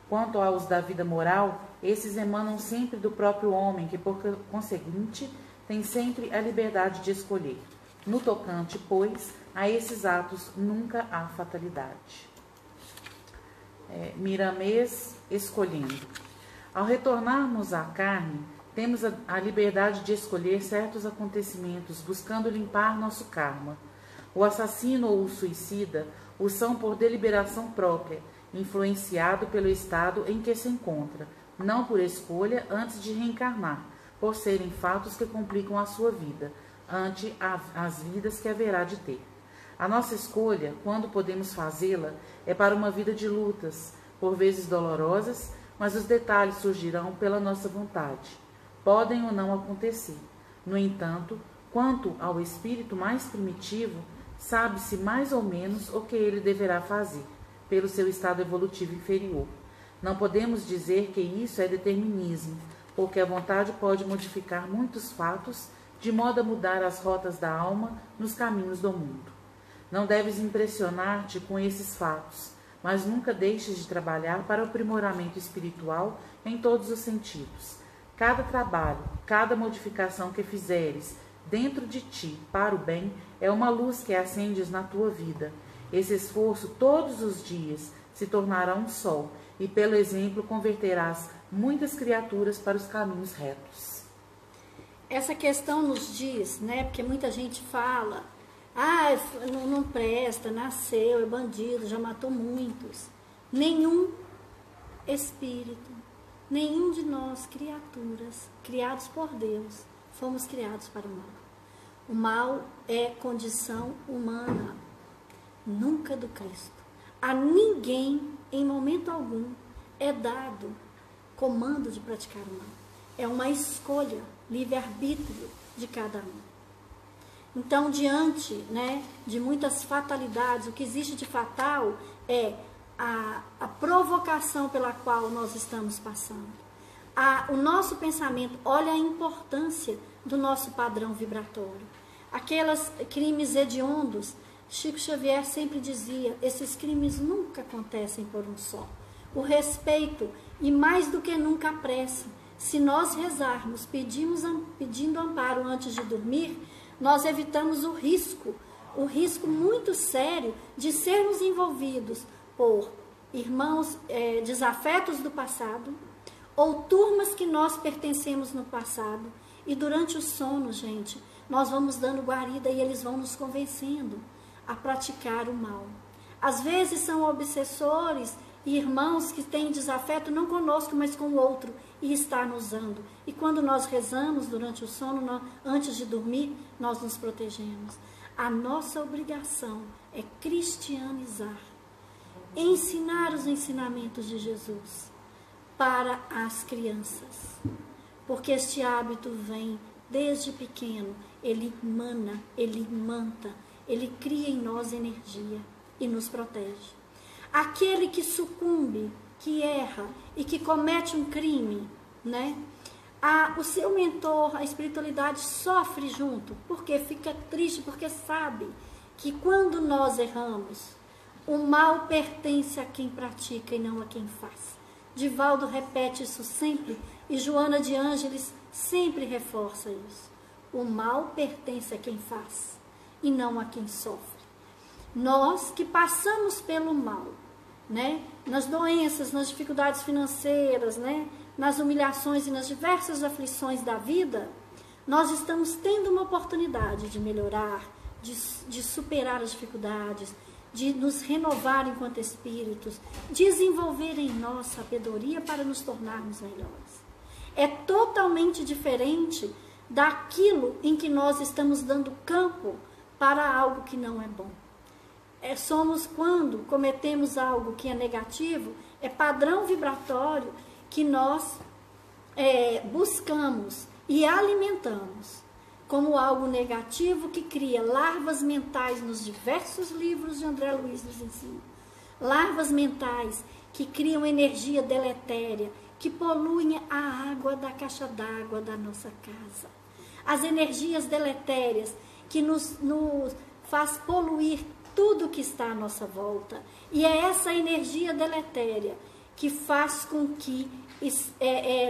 Speaker 3: Quanto aos da vida moral, esses emanam sempre do próprio homem, que por conseguinte tem sempre a liberdade de escolher. No tocante, pois, a esses atos nunca há fatalidade. Miramês escolhendo. Ao retornarmos à carne, temos a liberdade de escolher certos acontecimentos, buscando limpar nosso karma. O assassino ou o suicida o são por deliberação própria, influenciado pelo estado em que se encontra, não por escolha antes de reencarnar, por serem fatos que complicam a sua vida, ante as vidas que haverá de ter. A nossa escolha, quando podemos fazê-la, é para uma vida de lutas, por vezes dolorosas, mas os detalhes surgirão pela nossa vontade. Podem ou não acontecer. No entanto, quanto ao espírito mais primitivo, sabe-se mais ou menos o que ele deverá fazer, pelo seu estado evolutivo inferior. Não podemos dizer que isso é determinismo, porque a vontade pode modificar muitos fatos, de modo a mudar as rotas da alma nos caminhos do mundo. Não deves impressionar-te com esses fatos, mas nunca deixes de trabalhar para o aprimoramento espiritual em todos os sentidos. Cada trabalho, cada modificação que fizeres dentro de ti para o bem é uma luz que acendes na tua vida. Esse esforço todos os dias se tornará um sol e pelo exemplo converterás muitas criaturas para os caminhos retos.
Speaker 1: Essa questão nos diz, né? Porque muita gente fala, não presta, nasceu, é bandido, já matou muitos. Nenhum espírito, nenhum de nós, criaturas, criados por Deus, fomos criados para o mal. O mal é condição humana, nunca do Cristo. A ninguém, em momento algum, é dado comando de praticar o mal. É uma escolha, livre-arbítrio de cada um. Então, diante, né, de muitas fatalidades, o que existe de fatal é a provocação pela qual nós estamos passando. O nosso pensamento, olha a importância do nosso padrão vibratório. Aqueles crimes hediondos, Chico Xavier sempre dizia, esses crimes nunca acontecem por um só. O respeito e mais do que nunca a prece. Se nós rezarmos, pedindo amparo antes de dormir, nós evitamos o risco muito sério de sermos envolvidos por irmãos desafetos do passado ou turmas que nós pertencemos no passado. E durante o sono, gente, nós vamos dando guarida e eles vão nos convencendo a praticar o mal. Às vezes são obsessores e irmãos que têm desafeto não conosco, mas com o outro, e está nos usando. E quando nós rezamos durante o sono, antes de dormir, nós nos protegemos. A nossa obrigação é cristianizar, ensinar os ensinamentos de Jesus para as crianças, porque este hábito vem desde pequeno, ele emana, ele imanta, ele cria em nós energia e nos protege. Aquele que sucumbe, que erra e que comete um crime, né? O seu mentor, a espiritualidade sofre junto, porque fica triste, porque sabe que quando nós erramos, o mal pertence a quem pratica e não a quem faz. Divaldo repete isso sempre e Joana de Ângeles sempre reforça isso. O mal pertence a quem faz e não a quem sofre. Nós que passamos pelo mal, né? Nas doenças, nas dificuldades financeiras, né? Nas humilhações e nas diversas aflições da vida, nós estamos tendo uma oportunidade de melhorar, de superar as dificuldades, de nos renovar enquanto espíritos, desenvolver em nós sabedoria para nos tornarmos melhores. É totalmente diferente daquilo em que nós estamos dando campo para algo que não é bom. Somos quando cometemos algo que é negativo, é padrão vibratório que nós buscamos e alimentamos como algo negativo que cria larvas mentais nos diversos livros de André Luiz nos ensina. Larvas mentais que criam energia deletéria, que poluem a água da caixa d'água da nossa casa. As energias deletérias que nos faz poluir tudo que está à nossa volta. E é essa energia deletéria que faz com que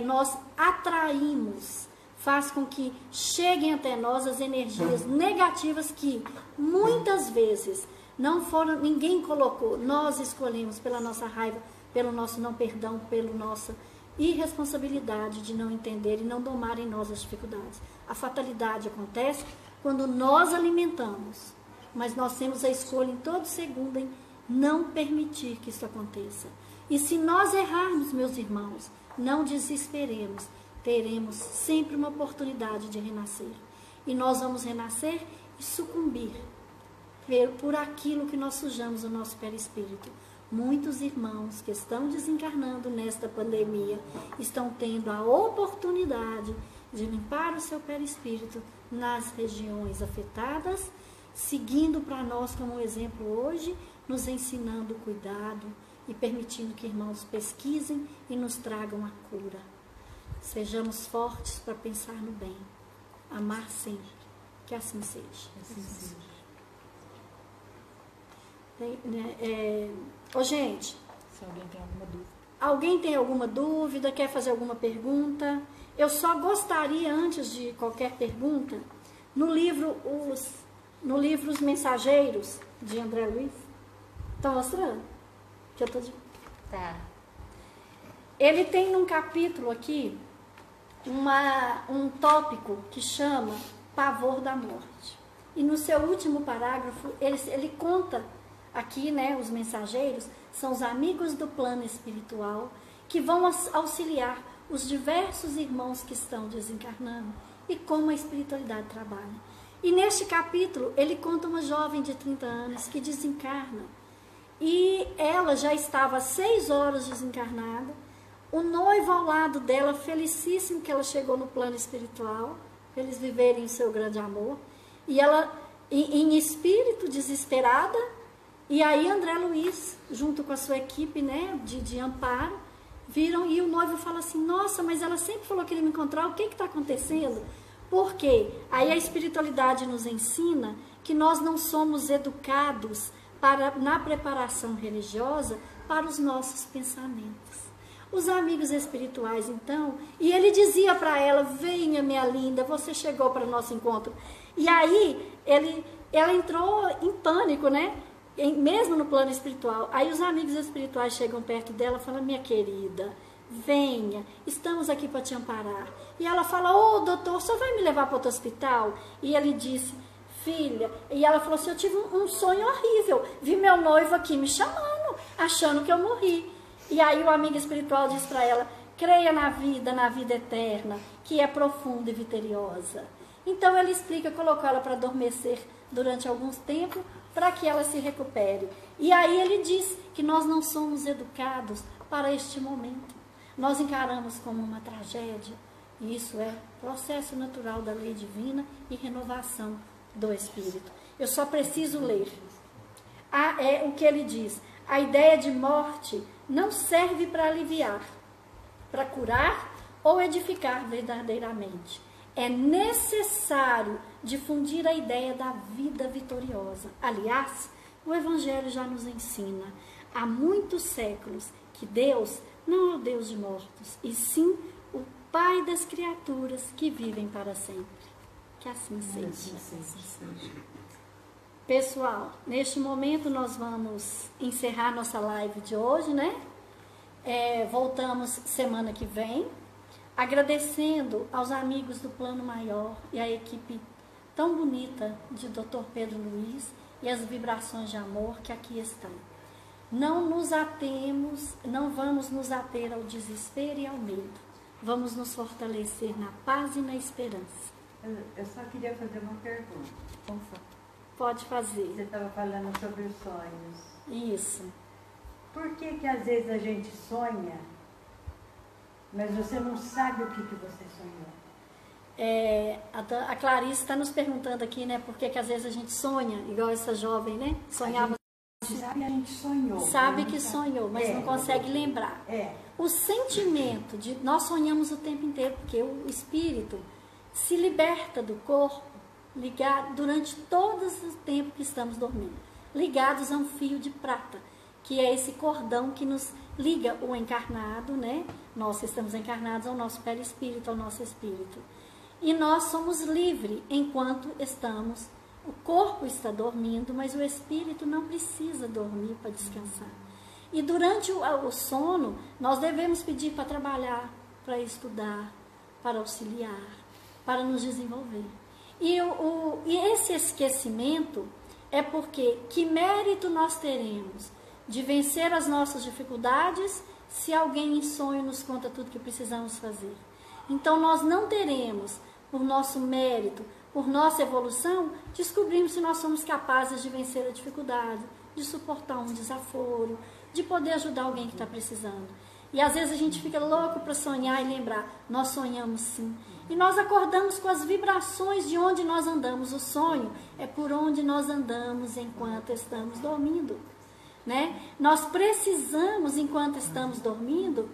Speaker 1: nós atraímos, faz com que cheguem até nós as energias negativas que muitas vezes não foram, ninguém colocou, nós escolhemos pela nossa raiva, pelo nosso não perdão, pela nossa irresponsabilidade de não entender e não domar em nós as dificuldades. A fatalidade acontece quando nós alimentamos, mas nós temos a escolha em todo segundo em não permitir que isso aconteça. E se nós errarmos, meus irmãos, não desesperemos, teremos sempre uma oportunidade de renascer. E nós vamos renascer e sucumbir por aquilo que nós sujamos o nosso perispírito. Muitos irmãos que estão desencarnando nesta pandemia estão tendo a oportunidade de limpar o seu perispírito nas regiões afetadas, seguindo para nós como exemplo hoje, nos ensinando cuidado e permitindo que irmãos pesquisem e nos tragam a cura. Sejamos fortes para pensar no bem, amar sempre, que assim seja. Gente,
Speaker 3: se alguém tem alguma dúvida.
Speaker 1: Alguém tem alguma dúvida, quer fazer alguma pergunta? Eu só gostaria, antes de qualquer pergunta, no livro Os Mensageiros, de André Luiz, tá mostrando? Que eu tô de...
Speaker 2: Tá.
Speaker 1: Ele tem num capítulo aqui um tópico que chama Pavor da Morte. E no seu último parágrafo, ele conta aqui, né, os mensageiros são os amigos do plano espiritual que vão auxiliar os diversos irmãos que estão desencarnando e como a espiritualidade trabalha. E neste capítulo, ele conta uma jovem de 30 anos que desencarna. E ela já estava há 6 horas desencarnada. O noivo ao lado dela, felicíssimo que ela chegou no plano espiritual, para eles viverem o seu grande amor. E ela, em espírito, desesperada. E aí André Luiz, junto com a sua equipe, né, de amparo, viram e o noivo fala assim, nossa, mas ela sempre falou que ele me encontrar, o que está acontecendo? Por quê? Aí a espiritualidade nos ensina que nós não somos educados na preparação religiosa para os nossos pensamentos. Os amigos espirituais, então, e ele dizia para ela, venha minha linda, você chegou para o nosso encontro. E aí ela entrou em pânico, né? Mesmo no plano espiritual. Aí os amigos espirituais chegam perto dela e falam, minha querida, venha, estamos aqui para te amparar. E ela fala, ô doutor, o senhor vai me levar para outro hospital? E ele disse, filha, e ela falou assim, eu tive um sonho horrível, vi meu noivo aqui me chamando, achando que eu morri. E aí o amigo espiritual diz para ela, creia na vida eterna, que é profunda e vitoriosa. Então ele explica, colocou ela para adormecer durante algum tempo para que ela se recupere. E aí ele diz que nós não somos educados para este momento. Nós encaramos como uma tragédia. E isso é processo natural da lei divina e renovação do espírito. Eu só preciso ler. É o que ele diz. A ideia de morte não serve para aliviar, para curar ou edificar verdadeiramente. É necessário difundir a ideia da vida vitoriosa. Aliás, o Evangelho já nos ensina há muitos séculos que Deus não é o Deus de mortos, e sim o Pai das criaturas que vivem para sempre. Que assim seja. Pessoal, neste momento nós vamos encerrar nossa live de hoje, né? Voltamos semana que vem, agradecendo aos amigos do Plano Maior e a equipe tão bonita de Dr. Pedro Luiz e as vibrações de amor que aqui estão. Não vamos nos ater ao desespero e ao medo. Vamos nos fortalecer na paz e na esperança.
Speaker 4: Eu só queria fazer uma pergunta.
Speaker 1: Pode fazer.
Speaker 4: Você estava falando sobre os sonhos.
Speaker 1: Isso.
Speaker 4: Por que às vezes a gente sonha, mas você não sabe o que você sonhou?
Speaker 1: A Clarice está nos perguntando aqui, né? Por que às vezes a gente sonha, igual essa jovem, né? Sonhava.
Speaker 4: A gente sonhou.
Speaker 1: Sabe que sonhou, mas não consegue lembrar. O sentimento de nós sonhamos o tempo inteiro, porque o espírito se liberta do corpo ligado durante todo o tempo que estamos dormindo, ligados a um fio de prata, que é esse cordão que nos liga o encarnado, né? Nós que estamos encarnados ao nosso perispírito, ao nosso espírito. E nós somos livres enquanto estamos. O corpo está dormindo, mas o espírito não precisa dormir para descansar. E durante o sono, nós devemos pedir para trabalhar, para estudar, para auxiliar, para nos desenvolver. E esse esquecimento é porque que mérito nós teremos de vencer as nossas dificuldades se alguém em sonho nos conta tudo que precisamos fazer. Então nós não teremos, por nosso mérito, por nossa evolução, descobrimos se nós somos capazes de vencer a dificuldade, de suportar um desaforo, de poder ajudar alguém que está precisando. E às vezes a gente fica louco para sonhar e lembrar, nós sonhamos sim. E nós acordamos com as vibrações de onde nós andamos. O sonho é por onde nós andamos enquanto estamos dormindo. Né? Nós precisamos, enquanto estamos dormindo,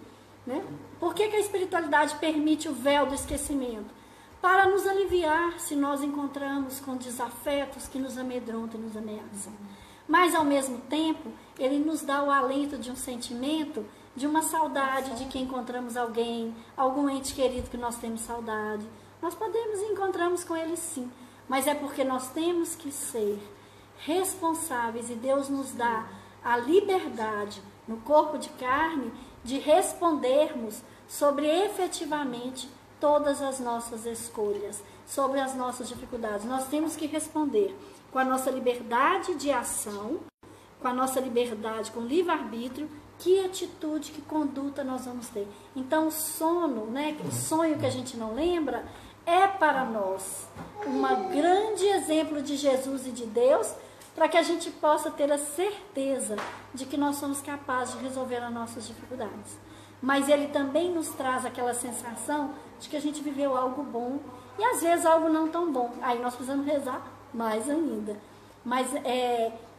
Speaker 1: né? Por que a espiritualidade permite o véu do esquecimento? Para nos aliviar se nós encontramos com desafetos que nos amedrontam e nos ameaçam. Mas, ao mesmo tempo, ele nos dá o alento de um sentimento, de uma saudade de que encontramos alguém, algum ente querido que nós temos saudade. Nós podemos e encontramos com ele sim, mas é porque nós temos que ser responsáveis e Deus nos dá a liberdade no corpo de carne de respondermos sobre efetivamente todas as nossas escolhas, sobre as nossas dificuldades. Nós temos que responder com a nossa liberdade de ação, com a nossa liberdade, com o livre-arbítrio, que atitude, que conduta nós vamos ter. Então o sono, né, o sonho que a gente não lembra, é para nós um grande exemplo de Jesus e de Deus, para que a gente possa ter a certeza de que nós somos capazes de resolver as nossas dificuldades. Mas ele também nos traz aquela sensação de que a gente viveu algo bom e às vezes algo não tão bom. Aí nós precisamos rezar mais ainda. Mas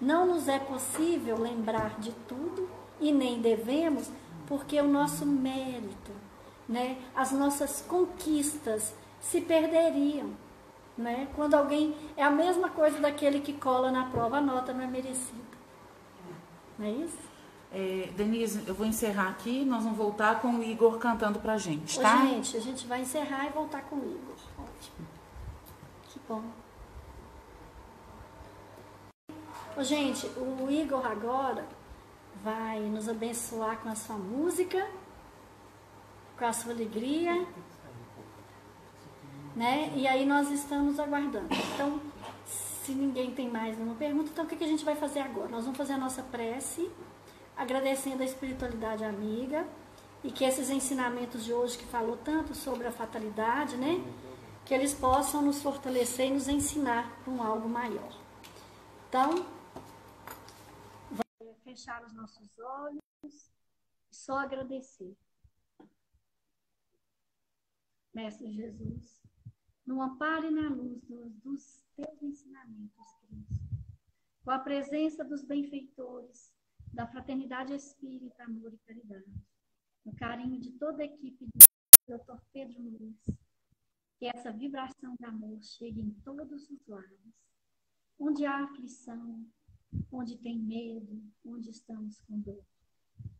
Speaker 1: não nos é possível lembrar de tudo e nem devemos, porque o nosso mérito, né, as nossas conquistas se perderiam. Né? Quando alguém... É a mesma coisa daquele que cola na prova, a nota não é merecida. Não é isso?
Speaker 3: Denise, eu vou encerrar aqui, nós vamos voltar com o Igor cantando pra gente, tá?
Speaker 1: Gente, a gente vai encerrar e voltar com o Igor. Ótimo. Que bom. Gente, o Igor agora vai nos abençoar com a sua música, com a sua alegria, né? E aí nós estamos aguardando. Então, se ninguém tem mais nenhuma pergunta, então o que a gente vai fazer agora? Nós vamos fazer a nossa prece, agradecendo a espiritualidade amiga, e que esses ensinamentos de hoje que falou tanto sobre a fatalidade, né? Que eles possam nos fortalecer e nos ensinar para um algo maior. Então, vamos fechar os nossos olhos e só agradecer. Mestre Jesus, no amparo e na luz dos teus ensinamentos, Cristo, com a presença dos benfeitores, da fraternidade espírita, amor e caridade, o carinho de toda a equipe do Dr. Pedro Luiz, que essa vibração de amor chegue em todos os lares, onde há aflição, onde tem medo, onde estamos com dor.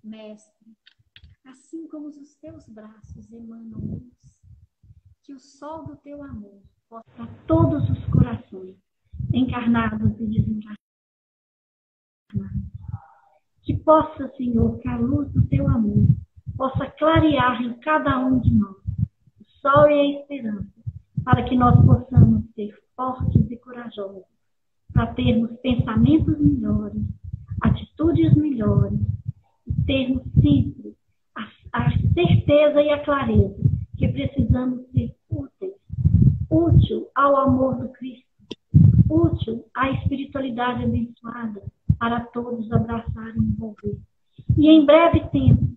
Speaker 1: Mestre, assim como os teus braços emanam luz, que o sol do teu amor possa a todos os corações, encarnados e desencarnados. Que possa, Senhor, que a luz do teu amor possa clarear em cada um de nós o sol e a esperança, para que nós possamos ser fortes e corajosos, para termos pensamentos melhores, atitudes melhores, e termos sempre a certeza e a clareza que precisamos ser úteis, útil ao amor do Cristo, útil à espiritualidade abençoada, para todos abraçarem e envolver. E em breve tempo,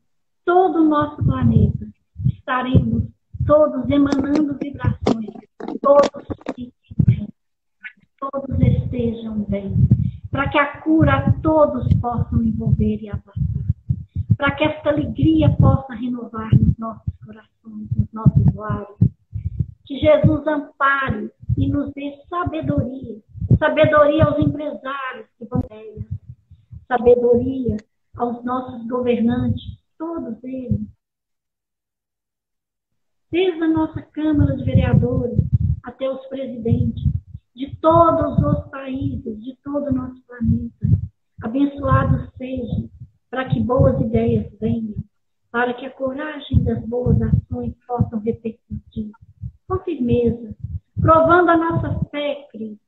Speaker 1: todo o nosso planeta, estaremos todos emanando vibrações, todos fiquem bem, todos estejam bem, para que a cura a todos possam envolver e abraçar, para que esta alegria possa renovar nos nossos corações, nos nossos lares. Que Jesus ampare e nos dê sabedoria, sabedoria aos empresários que vão ter, sabedoria aos nossos governantes, todos eles, desde a nossa Câmara de Vereadores até os presidentes de todos os países, de todo o nosso planeta. Abençoados sejam, para que boas ideias venham, para que a coragem das boas ações possam repercutir com firmeza, provando a nossa fé, Cristo,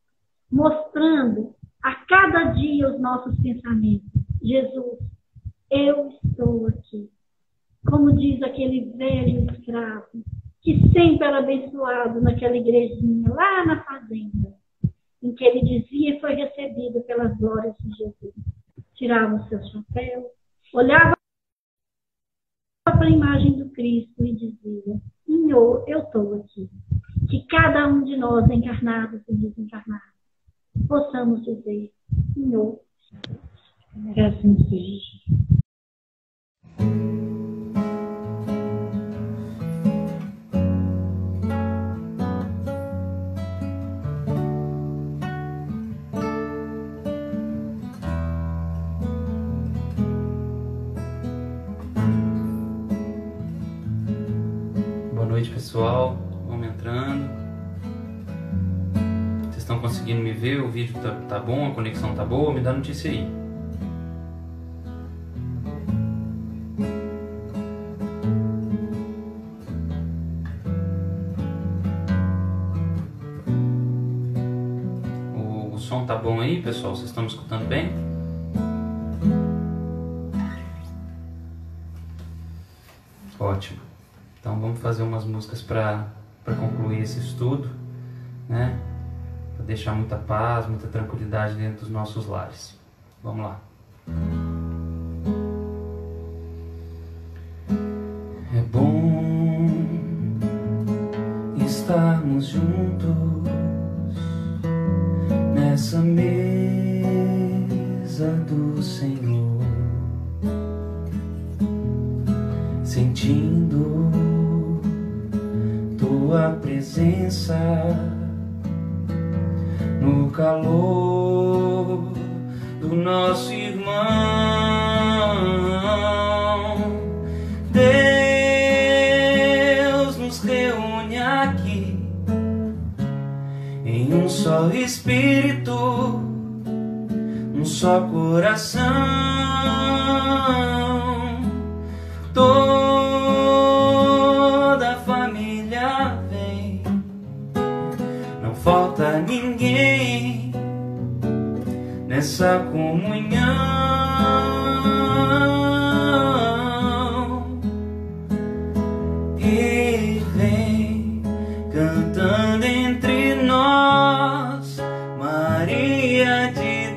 Speaker 1: mostrando a cada dia os nossos pensamentos. Jesus, eu estou aqui. Como diz aquele velho escravo, que sempre era abençoado naquela igrejinha, lá na fazenda, em que ele dizia e foi recebido pelas glórias de Jesus. Tirava o seu chapéu, olhava para a imagem do Cristo e dizia: Senhor, eu estou aqui. Que cada um de nós, encarnados e desencarnados, possamos dizer: Senhor, que assim seja.
Speaker 5: Boa noite, pessoal. Vamos entrando. Vocês estão conseguindo me ver? O vídeo tá bom? A conexão tá boa? Me dá notícia aí. O som tá bom aí, pessoal? Vocês estão me escutando bem? Ótimo. Então vamos fazer umas músicas para concluir esse estudo, né? Para deixar muita paz, muita tranquilidade dentro dos nossos lares. Vamos lá. É bom estarmos juntos nessa mesa do Senhor, sentindo tua presença no calor do nosso irmão. Deus nos reúne aqui em um só espírito, um só coração. Toda a família vem, não falta ninguém nessa comunhão. E vem cantando entre nós, Maria de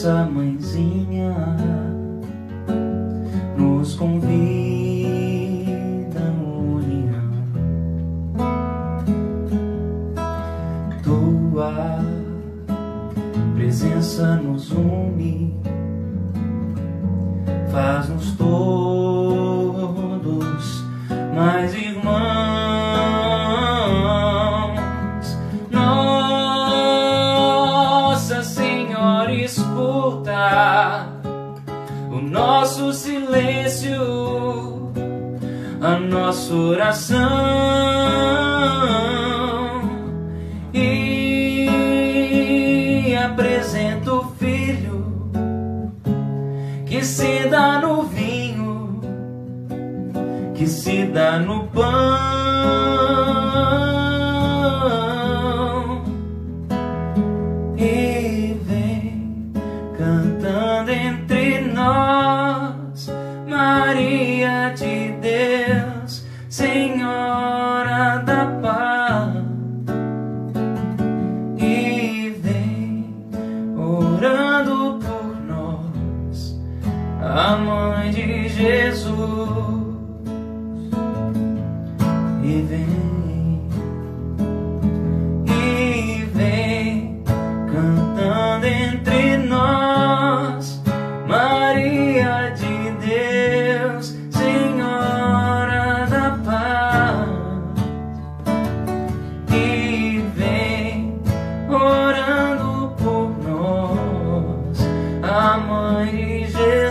Speaker 5: nossa mãezinha nos convida à união. Tua presença nos une, faz-nos todos mais irmãos. Nossa Senhora, escuta o nosso silêncio, a nossa oração, e apresenta o Filho que se dá no vinho, que se dá no pão, e vem cantando entre nós, Maria de Deus, Senhora da paz, e vem orando por nós, a Mãe de Jesus. E vem cantando entre nós, Maria de Deus, Senhora da paz, e vem orando por nós, a Mãe de Jesus.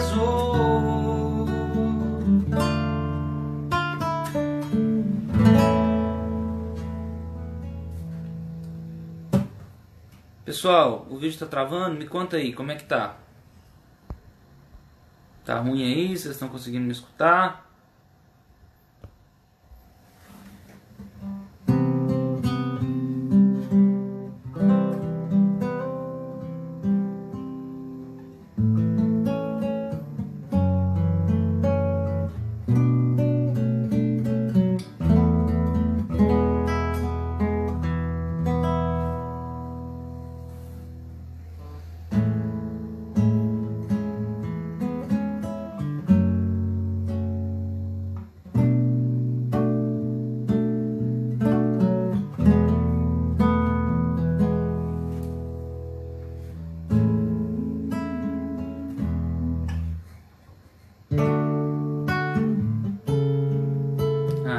Speaker 5: Pessoal, o vídeo tá travando? Me conta aí, como é que tá? Tá ruim aí? Vocês estão conseguindo me escutar?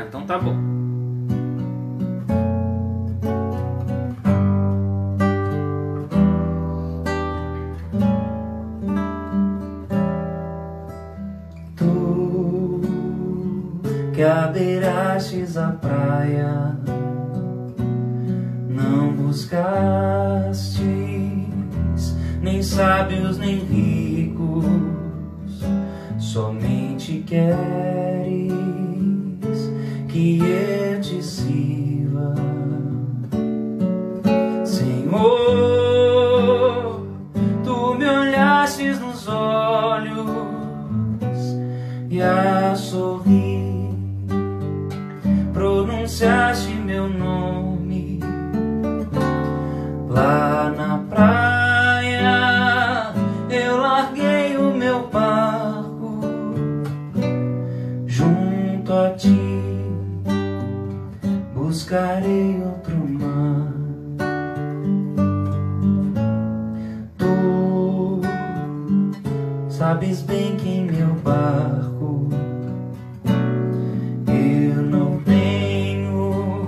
Speaker 5: Então tá bom. Tu que abeirastes a praia, não buscastes nem sábios nem ricos, somente queres que eu te sirva. Senhor, tu me olhastes nos olhos e a sorrir pronunciaste meu nome. Lá na praia eu larguei o meu barco junto a ti, buscarei outro mar. Tu sabes bem que em meu barco eu não tenho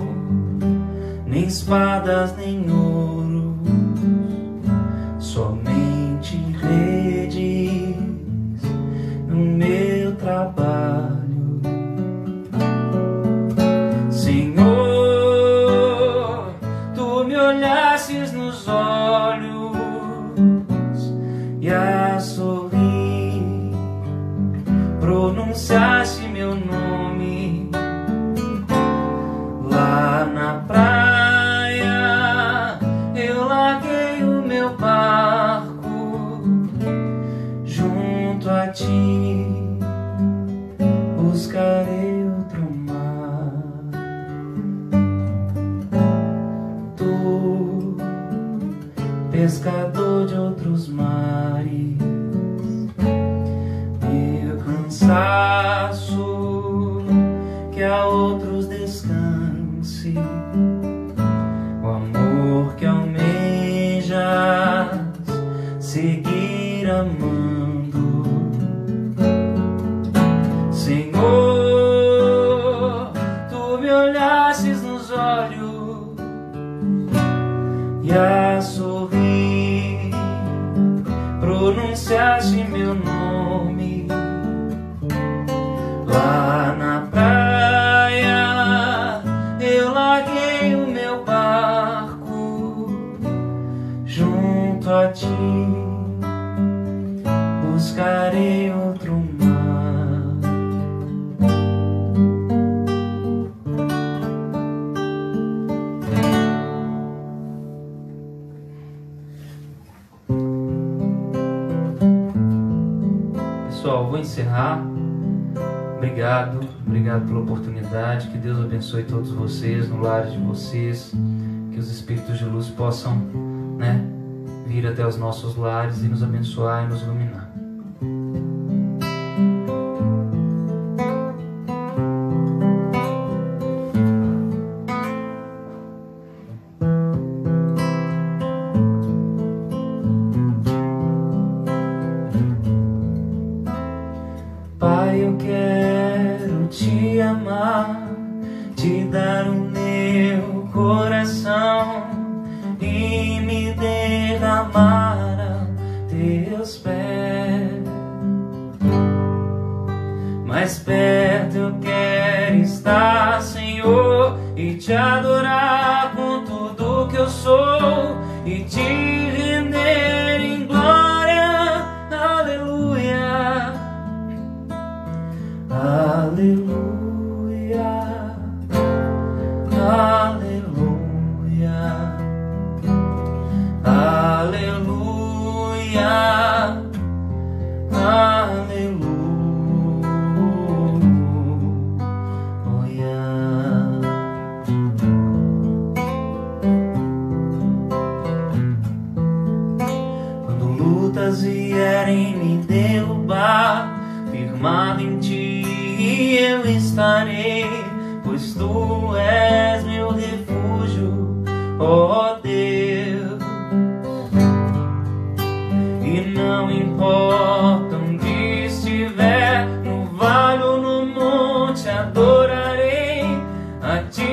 Speaker 5: nem espadas nem ouro, somente redes no meu trabalho. Senhor, tu me olhastes nos olhos e a sorrir pronunciaste meu nome. Lá na praia eu larguei o meu barco junto a ti, buscarei outro mar. Tu, pescador de outros mares, descanse, o amor que almejas seguir amando. Senhor, tu me olhastes nos olhos e a sorrir pronunciaste meu nome. Lá na praia eu larguei o meu barco junto a ti, buscarei outro mar. Pessoal, vou encerrar. Obrigado pela oportunidade. Que Deus abençoe todos vocês, no lar de vocês. Que os espíritos de luz possam, vir até os nossos lares e nos abençoar e nos iluminar. Pai, eu quero te amar, te dar o meu coração e me derramar a teus pés. Mais perto eu quero estar, Senhor, e te adorar com tudo que eu sou e te render em glória. Aleluia. Aleluia, aleluia, aleluia, aleluia. Quando lutas vierem me derrubar, firmado em ti eu estarei, pois tu és meu refúgio, ó Deus. E não importa onde estiver, no vale ou no monte, adorarei a ti,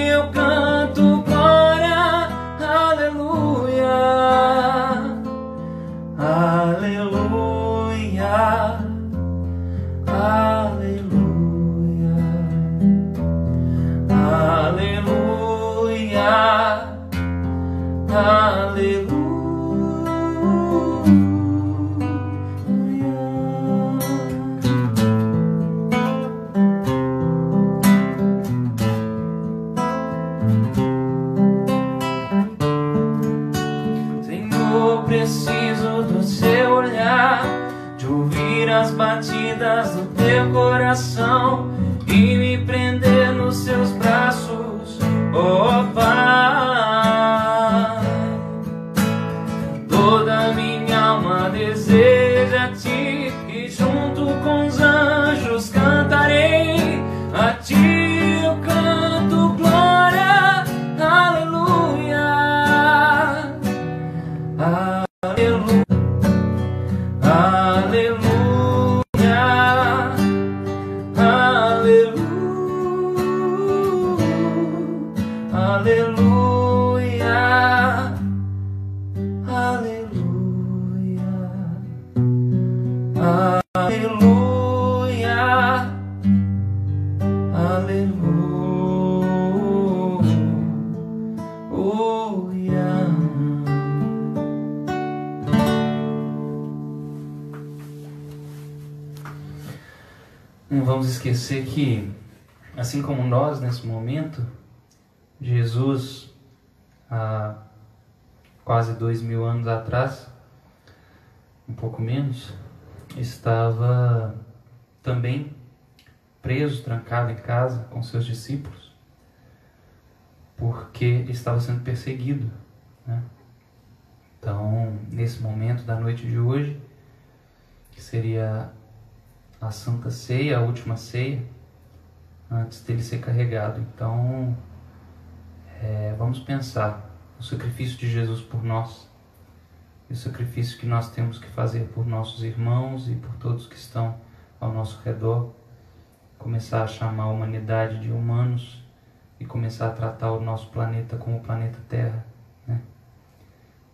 Speaker 5: eu canto glória. Aleluia, aleluia, aleluia, aleluia, aleluia. Senhor, preciso do seu olhar, de ouvir as batidas do teu coração e me prender nos seus braços, ó Pai. Toda minha alma deseja a ti e junto com os anjos cantarei a ti, eu canto glória. Aleluia, aleluia, aleluia, aleluia, aleluia, aleluia, aleluia. Não vamos esquecer que, assim como nós nesse momento, Jesus, há quase 2000 anos atrás, um pouco menos, estava também preso, trancado em casa com seus discípulos, porque estava sendo perseguido, Então, nesse momento da noite de hoje, que seria a Santa Ceia, a última ceia, antes dele ser carregado. Então, vamos pensar o sacrifício de Jesus por nós, e o sacrifício que nós temos que fazer por nossos irmãos e por todos que estão ao nosso redor. Começar a chamar a humanidade de humanos e começar a tratar o nosso planeta como o planeta Terra, né?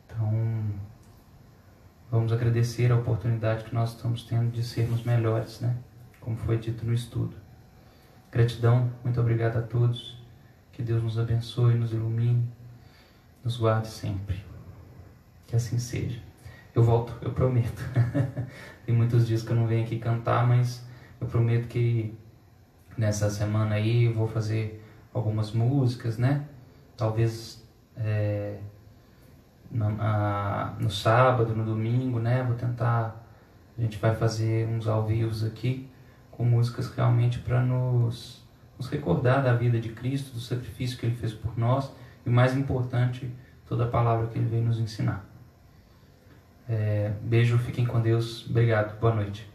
Speaker 5: Então, vamos agradecer a oportunidade que nós estamos tendo de sermos melhores, né? Como foi dito no estudo. Gratidão, muito obrigado a todos. Que Deus nos abençoe, nos ilumine, nos guarde sempre. Que assim seja. Eu volto, eu prometo. Tem muitos dias que eu não venho aqui cantar, mas eu prometo que nessa semana aí eu vou fazer algumas músicas, né? Talvez no sábado, no domingo, né? Vou tentar, a gente vai fazer uns ao vivo aqui com músicas realmente para nos recordar da vida de Cristo, do sacrifício que Ele fez por nós e, o mais importante, toda a palavra que Ele veio nos ensinar. Beijo, fiquem com Deus. Obrigado, boa noite.